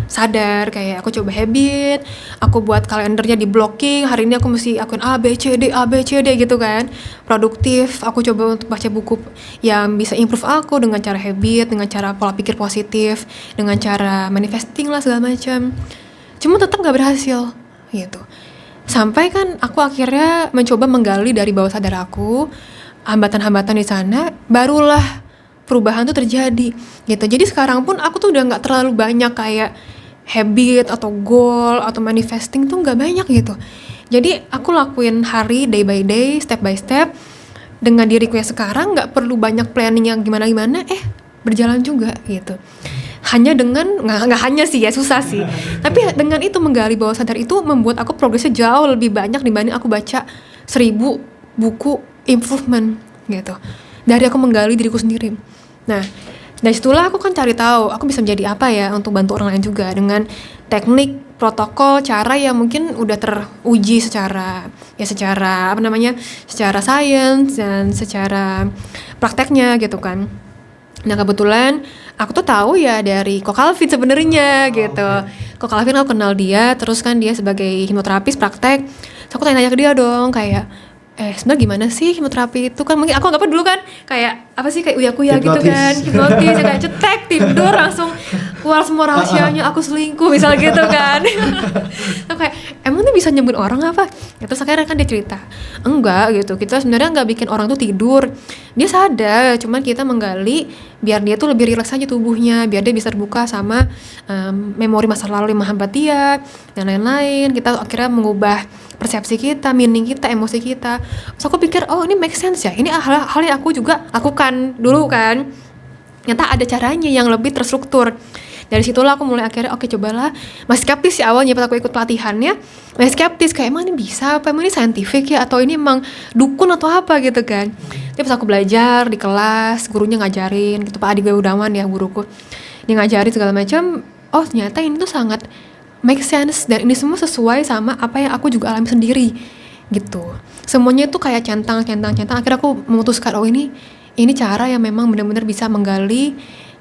sadar, kayak aku coba habit, aku buat kalendernya di blocking, hari ini aku mesti akuin A, B, C, D gitu kan, produktif. Aku coba untuk baca buku yang bisa improve aku dengan cara habit, dengan cara pola pikir positif, dengan cara manifesting lah segala macam. Cuma tetap gak berhasil gitu. Sampai kan aku akhirnya mencoba menggali dari bawah sadar aku, hambatan-hambatan di sana, barulah perubahan tuh terjadi gitu. Jadi sekarang pun aku tuh udah nggak terlalu banyak kayak habit atau goal atau manifesting tuh nggak banyak gitu. Jadi aku lakuin hari day by day, step by step dengan diriku yang sekarang, nggak perlu banyak planning yang gimana-gimana, berjalan juga gitu. Hanya dengan nggak hanya sih ya, susah sih. Tapi dengan itu menggali bawah sadar itu membuat aku progresnya jauh lebih banyak dibanding aku baca 1000 buku improvement gitu. Dari aku menggali diriku sendiri. Nah, dari situlah aku kan cari tahu aku bisa menjadi apa ya untuk bantu orang lain juga dengan teknik, protokol, cara yang mungkin udah teruji secara sains dan secara prakteknya gitu kan. Nah, kebetulan aku tuh tahu ya dari Ko Calvin sebenarnya gitu. Ko Calvin aku kenal dia, terus kan dia sebagai hipnoterapis praktek. Terus aku tanya ke dia dong kayak sebenarnya gimana sih hipnoterapi itu, kan mungkin aku anggapnya dulu kan kayak apa sih, kayak uya-kuya gitu kan, hipnotis kayak cetek tidur langsung keluar semua rahasianya aku selingkuh misal gitu kan. Terus kayak emang ini bisa nyembuhin orang apa? Ya, terus akhirnya kan dia cerita enggak gitu, kita sebenarnya nggak bikin orang tuh tidur, dia sadar, cuman kita menggali biar dia tuh lebih rileks aja tubuhnya, biar dia bisa terbuka sama memori masa lalu yang menghambat dia dan lain-lain. Kita akhirnya mengubah persepsi kita, meaning kita, emosi kita. Terus aku pikir, oh ini make sense ya, ini hal yang aku juga lakukan pelatihan dulu kan. Ternyata ada caranya yang lebih terstruktur. Dari situlah aku mulai akhirnya oke, cobalah. Masih skeptis sih awalnya pas aku ikut pelatihannya, masih skeptis kayak emang ini bisa apa, emang ini scientific ya, atau ini emang dukun atau apa gitu kan. Tapi pas aku belajar di kelas, gurunya ngajarin gitu, Pak Adi Gudawan ya guruku, dia ngajarin segala macam, oh ternyata ini tuh sangat make sense dan ini semua sesuai sama apa yang aku juga alami sendiri gitu. Semuanya tuh kayak centang. Akhirnya aku memutuskan oh ini cara yang memang benar-benar bisa menggali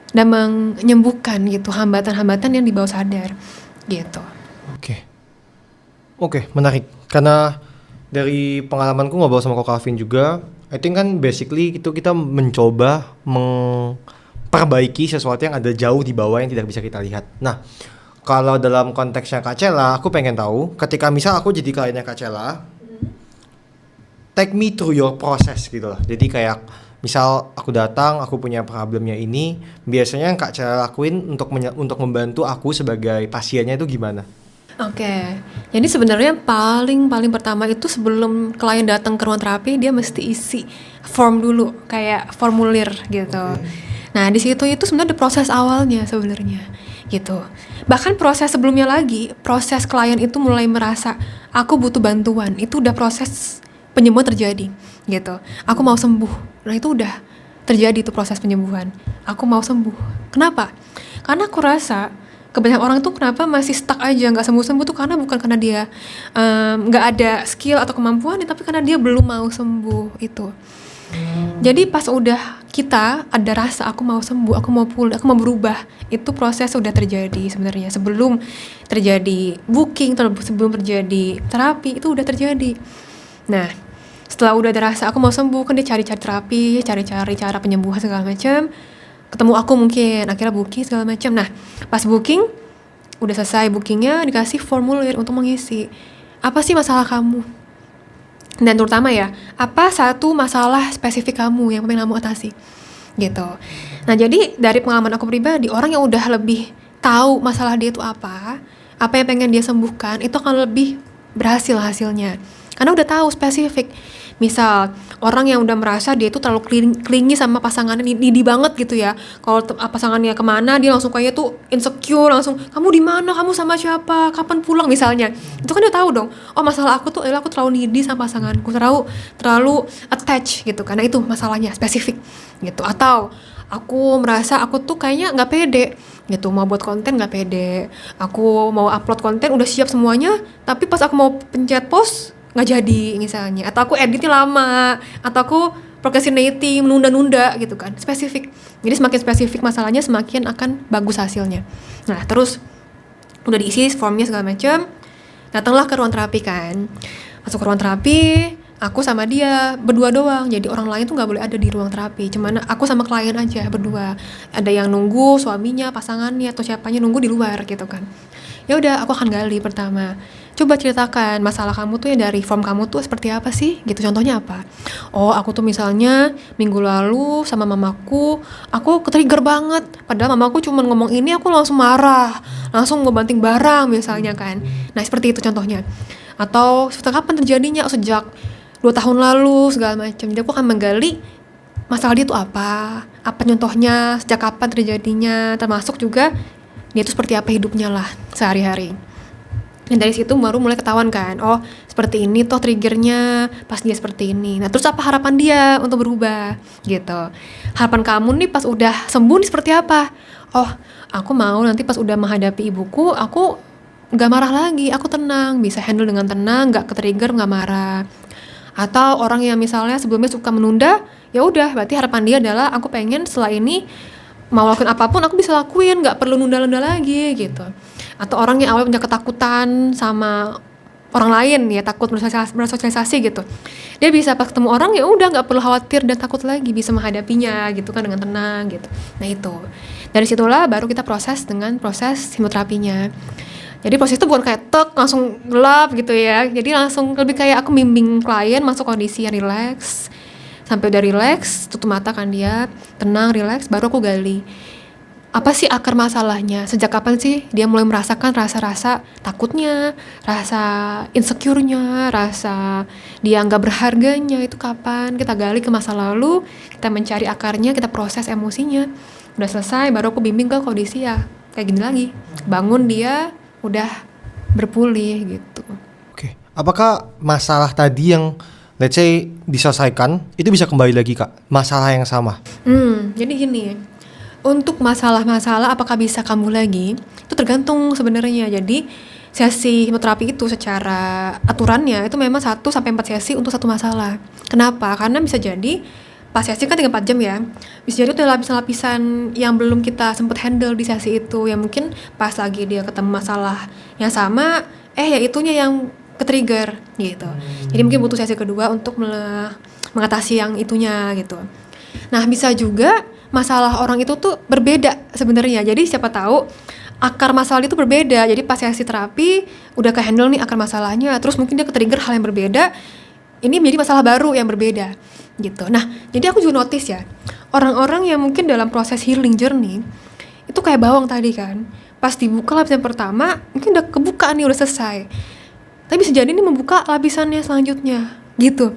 dan menyembuhkan gitu hambatan-hambatan yang di bawah sadar gitu. Oke, menarik. Karena dari pengalamanku ngobrol sama Kak Calvin juga, I think kan basically itu kita mencoba memperbaiki sesuatu yang ada jauh di bawah yang tidak bisa kita lihat. Nah, kalau dalam konteksnya Kak Cella, aku pengen tahu ketika misal aku jadi kliennya Kak Cella, take me through your process gitu loh. Jadi kayak misal aku datang, aku punya problemnya ini, biasanya yang Kak Cella lakuin untuk membantu aku sebagai pasiennya itu gimana? Oke, jadi sebenarnya paling pertama itu sebelum klien datang ke ruang terapi, dia mesti isi form dulu, kayak formulir gitu. Nah di situ itu sebenarnya ada proses awalnya sebenarnya gitu. Bahkan proses sebelumnya lagi, proses klien itu mulai merasa aku butuh bantuan, itu udah proses penyembuhan terjadi gitu. Aku mau sembuh. Nah itu udah terjadi tuh proses penyembuhan. Aku mau sembuh. Kenapa? Karena aku rasa kebanyakan orang tuh kenapa masih stuck aja nggak sembuh tuh karena bukan karena dia nggak ada skill atau kemampuan, tapi karena dia belum mau sembuh itu. Jadi pas udah kita ada rasa aku mau sembuh, aku mau pulih, aku mau berubah, itu proses udah terjadi sebenarnya sebelum terjadi booking, sebelum terjadi terapi itu udah terjadi. Nah setelah udah ada rasa aku mau sembuh, kan dia cari-cari terapi, cari-cari cara penyembuhan segala macam, ketemu aku mungkin, akhirnya booking segala macam. Nah pas booking udah selesai bookingnya, dikasih formulir untuk mengisi apa sih masalah kamu, dan terutama ya apa satu masalah spesifik kamu yang pengen kamu atasi gitu. Nah jadi dari pengalaman aku pribadi, orang yang udah lebih tahu masalah dia itu apa yang pengen dia sembuhkan, itu akan lebih berhasil hasilnya karena udah tahu spesifik. Misal orang yang udah merasa dia itu terlalu clingy sama pasangannya, needy banget gitu ya, kalau pasangannya kemana dia langsung kayak tuh insecure, langsung kamu di mana, kamu sama siapa, kapan pulang misalnya, itu kan dia tahu dong, oh masalah aku tuh adalah aku terlalu needy sama pasanganku, terlalu attach gitu, karena itu masalahnya spesifik gitu. Atau aku merasa aku tuh kayaknya nggak pede gitu, mau buat konten nggak pede, aku mau upload konten udah siap semuanya, tapi pas aku mau pencet post nggak jadi misalnya, atau aku editnya lama, atau aku procrastinating, menunda-nunda gitu kan, spesifik. Jadi semakin spesifik masalahnya semakin akan bagus hasilnya. Nah terus udah diisi formnya segala macam, datanglah ke ruang terapi kan. Masuk ke ruang terapi, aku sama dia berdua doang, jadi orang lain tuh nggak boleh ada di ruang terapi, cuman aku sama klien aja berdua. Ada yang nunggu suaminya, pasangannya atau siapanya nunggu di luar gitu kan. Ya udah aku akan gali pertama, coba ceritakan masalah kamu tuh yang dari form kamu tuh seperti apa sih gitu, contohnya apa. Oh aku tuh misalnya minggu lalu sama mamaku aku ketrigger banget, padahal mamaku cuma ngomong ini aku langsung marah, langsung ngebanting barang misalnya kan. Nah seperti itu contohnya. Atau sejak kapan terjadinya, sejak 2 tahun lalu segala macam. Jadi aku akan menggali masalah dia tuh apa contohnya, sejak kapan terjadinya, termasuk juga dia tuh seperti apa hidupnya lah sehari-hari. Dan dari situ baru mulai ketahuan kan, oh seperti ini toh triggernya pas dia seperti ini. Nah terus apa harapan dia untuk berubah gitu. Harapan kamu nih pas udah sembuh nih seperti apa? Oh aku mau nanti pas udah menghadapi ibuku, aku gak marah lagi, aku tenang, bisa handle dengan tenang, gak ketrigger, gak marah. Atau orang yang misalnya sebelumnya suka menunda, ya udah berarti harapan dia adalah aku pengen setelah ini mau lakuin apapun aku bisa lakuin, gak perlu nunda-nunda lagi gitu. Atau orang yang awalnya punya ketakutan sama orang lain ya, takut bersosialisasi gitu, dia bisa pas ketemu orang ya udah nggak perlu khawatir dan takut lagi, bisa menghadapinya gitu kan dengan tenang gitu. Nah itu dari situlah baru kita proses dengan proses hipnoterapinya. Jadi proses itu bukan kayak tek langsung gelap gitu ya, jadi langsung lebih kayak aku bimbing klien masuk kondisi yang relax. Sampai udah relax, tutup mata kan dia, tenang, relax, baru aku gali. apa sih akar masalahnya? Sejak kapan sih dia mulai merasakan rasa-rasa takutnya, rasa insecure-nya, rasa dia nggak berharganya, itu kapan? Kita gali ke masa lalu, kita mencari akarnya, kita proses emosinya. Udah selesai, baru aku bimbing ke kondisi ya kayak gini lagi. Bangun dia udah berpulih gitu. Oke. Apakah masalah tadi yang let's say diselesaikan, itu bisa kembali lagi Kak? Masalah yang sama? Jadi gini, untuk masalah-masalah apakah bisa kambuh lagi, itu tergantung sebenarnya. Jadi sesi hipnoterapi itu secara aturannya itu memang 1-4 sesi untuk satu masalah. Kenapa? Karena bisa jadi pas sesi kan 3-4 jam ya, bisa jadi itu lapisan-lapisan yang belum kita sempat handle di sesi itu, yang mungkin pas lagi dia ketemu masalah yang sama, ya itunya yang ke-trigger gitu. Jadi mungkin butuh sesi kedua untuk mengatasi yang itunya gitu. Nah bisa juga masalah orang itu tuh berbeda sebenarnya. Jadi siapa tahu akar masalah itu berbeda. Jadi pas sesi terapi udah ke handle nih akar masalahnya, terus mungkin dia ke-trigger hal yang berbeda. Ini menjadi masalah baru yang berbeda gitu. Nah, jadi aku juga notice ya, orang-orang yang mungkin dalam proses healing journey itu kayak bawang tadi kan. Pas dibuka lapisan pertama, mungkin udah kebuka nih, udah selesai. Tapi bisa jadi ini membuka lapisannya selanjutnya gitu.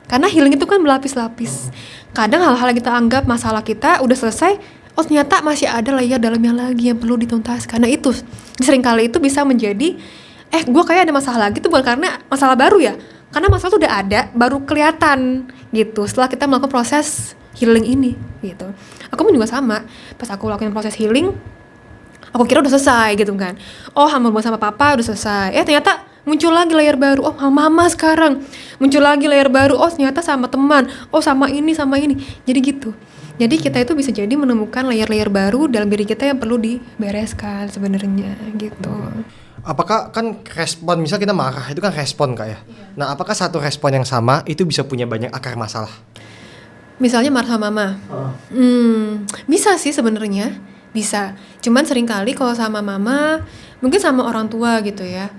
Karena healing itu kan berlapis-lapis. Kadang hal-hal yang kita anggap masalah kita udah selesai, oh ternyata masih ada layer dalamnya lagi yang perlu dituntaskan. Nah itu, seringkali itu bisa menjadi, gue kayak ada masalah lagi tuh bukan karena masalah baru ya. Karena masalah tuh udah ada, baru kelihatan gitu setelah kita melakukan proses healing ini gitu. Aku pun juga sama, pas aku lakukan proses healing, aku kira udah selesai gitu kan. Oh sama papa udah selesai, ternyata muncul lagi layar baru. Oh mama sekarang muncul lagi layar baru. Oh ternyata sama teman. Oh sama ini. Jadi gitu. Jadi kita itu bisa jadi menemukan layar-layar baru dalam diri kita yang perlu dibereskan sebenarnya gitu. Apakah kan respon, misal kita marah itu kan respon Kak ya. Nah apakah satu respon yang sama itu bisa punya banyak akar masalah? Misalnya marah sama mama. Bisa sih sebenarnya. Bisa. Cuman seringkali kalau sama mama, mungkin sama orang tua gitu ya.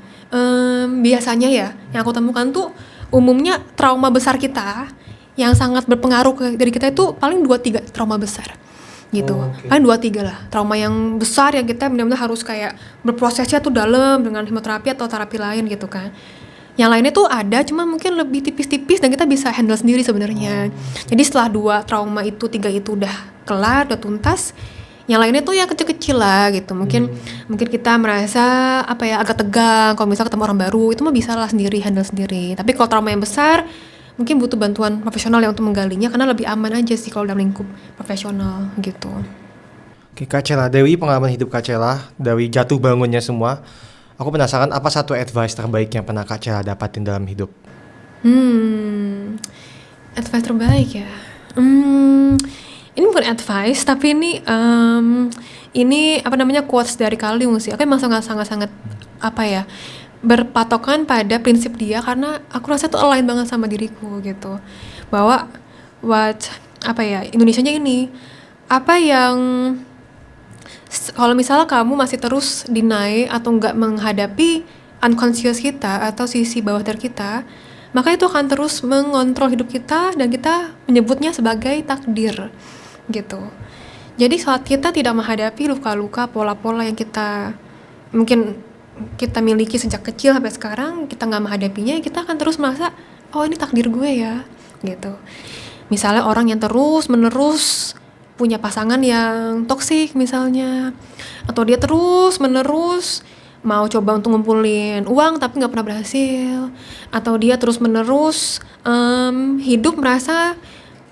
Biasanya ya yang aku temukan tuh umumnya trauma besar kita yang sangat berpengaruh ke diri kita itu paling 2-3 trauma besar gitu. Paling 2-3 lah trauma yang besar yang kita benar-benar harus kayak berprosesnya tuh dalam dengan hipnoterapi atau terapi lain gitu kan. Yang lainnya tuh ada cuma mungkin lebih tipis-tipis dan kita bisa handle sendiri sebenarnya. Jadi setelah 2 trauma itu 3 itu udah kelar, udah tuntas, yang lainnya tuh ya kecil-kecil lah gitu. Mungkin kita merasa agak tegang kalau misalnya ketemu orang baru, itu mah bisa lah sendiri, handle sendiri. Tapi kalau trauma yang besar mungkin butuh bantuan profesional yang untuk menggalinya, karena lebih aman aja sih kalau dalam lingkup profesional gitu. Oke Kak Cela, dari pengalaman hidup Kak Cela, dari jatuh bangunnya semua, aku penasaran apa satu advice terbaik yang pernah Kak Cela dapatin dalam hidup? Advice terbaik ya. Ini bukan advice, tapi ini quotes dari Carl Jung sih. Aku emang sangat-sangat berpatokan pada prinsip dia, karena aku rasa itu align banget sama diriku gitu. Bahwa Indonesianya ini, kalau misalnya kamu masih terus deny atau nggak menghadapi unconscious kita atau sisi bawah dari kita, maka itu akan terus mengontrol hidup kita dan kita menyebutnya sebagai takdir gitu. Jadi saat kita tidak menghadapi luka-luka, pola-pola yang kita mungkin kita miliki sejak kecil sampai sekarang, kita nggak menghadapinya, kita akan terus merasa oh ini takdir gue ya gitu. Misalnya orang yang terus-menerus punya pasangan yang toksik misalnya, atau dia terus-menerus mau coba untuk ngumpulin uang tapi nggak pernah berhasil, atau dia terus-menerus hidup merasa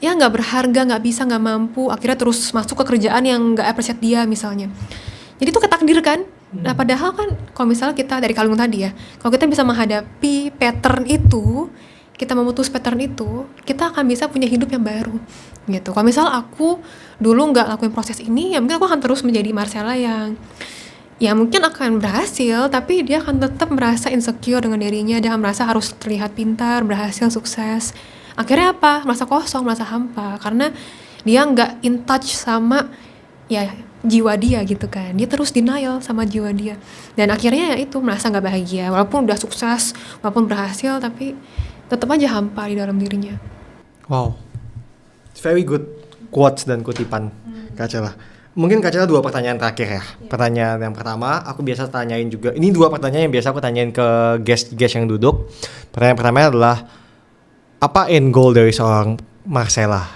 ya nggak berharga, nggak bisa, nggak mampu, akhirnya terus masuk ke kerjaan yang nggak appreciate dia misalnya. Jadi itu ketakdir kan. Nah padahal kan kalau misalnya kita dari kalung tadi ya, kalau kita bisa menghadapi pattern itu, kita memutus pattern itu, kita akan bisa punya hidup yang baru gitu. Kalau misalnya aku dulu nggak lakuin proses ini, ya mungkin aku akan terus menjadi Marcella yang ya mungkin akan berhasil, tapi dia akan tetap merasa insecure dengan dirinya. Dia akan merasa harus terlihat pintar, berhasil, sukses. Akhirnya apa? Merasa kosong, merasa hampa, karena dia nggak in touch sama ya jiwa dia gitu kan. Dia terus denial sama jiwa dia, dan akhirnya ya itu merasa nggak bahagia. Walaupun udah sukses, walaupun berhasil, tapi tetap aja hampa di dalam dirinya. Wow, it's very good quotes dan kutipan Kak Cela. Mungkin Kak Cela 2 pertanyaan terakhir ya. Pertanyaan yang pertama, aku biasa tanyain juga. Ini 2 pertanyaan yang biasa aku tanyain ke guest yang duduk. Pertanyaan pertama adalah, apa end goal dari seorang Marcella?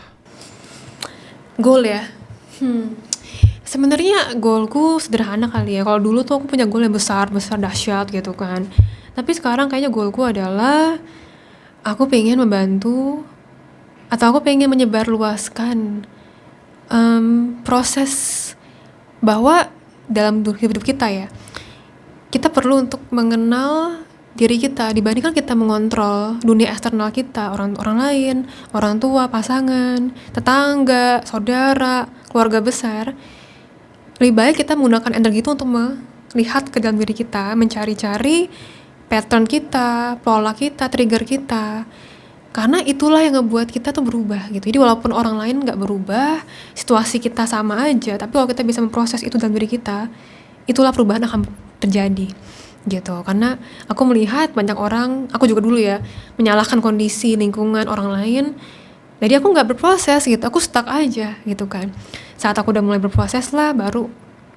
Goal ya? Sebenarnya goalku sederhana kali ya. Kalau dulu tuh aku punya goal yang besar dahsyat gitu kan. Tapi sekarang kayaknya goalku adalah aku pengen membantu atau aku pengen menyebarluaskan proses bahwa dalam hidup kita ya, kita perlu untuk mengenal diri kita dibandingkan kita mengontrol dunia eksternal kita, orang lain, orang tua, pasangan, tetangga, saudara, keluarga besar. Lebih baik kita menggunakan energi itu untuk melihat ke dalam diri kita, mencari-cari pattern kita, pola kita, trigger kita. Karena itulah yang ngebuat kita tuh berubah gitu. Jadi walaupun orang lain gak berubah, situasi kita sama aja, tapi kalau kita bisa memproses itu dalam diri kita, itulah perubahan akan terjadi gitu. Karena aku melihat banyak orang, aku juga dulu ya, menyalahkan kondisi lingkungan orang lain. Jadi aku gak berproses gitu, aku stuck aja gitu kan. Saat aku udah mulai berproses lah, baru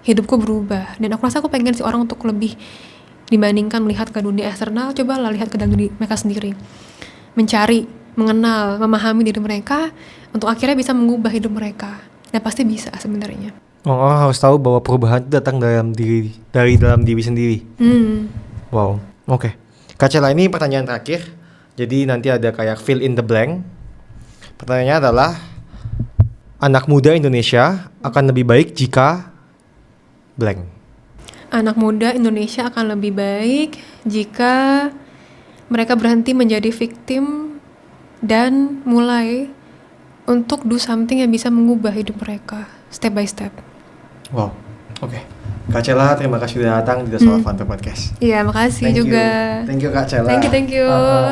hidupku berubah. Dan aku rasa aku pengen sih orang untuk lebih dibandingkan melihat ke dunia eksternal, cobalah lihat ke dalam diri mereka sendiri. Mencari, mengenal, memahami diri mereka untuk akhirnya bisa mengubah hidup mereka. Dan pasti bisa sebenarnya. Orang harus tahu bahwa perubahan itu datang dari dalam diri sendiri. Wow, oke. Kak Cela, ini pertanyaan terakhir. Jadi nanti ada kayak fill in the blank. Pertanyaannya adalah, anak muda Indonesia akan lebih baik jika blank. Anak muda Indonesia akan lebih baik jika mereka berhenti menjadi victim dan mulai untuk do something yang bisa mengubah hidup mereka step by step. Wow, oke. Kak Cela, terima kasih sudah datang di The Soul of Fun Podcast. Iya, makasih juga. Thank you Kak Cela. Thank you.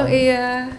Iya.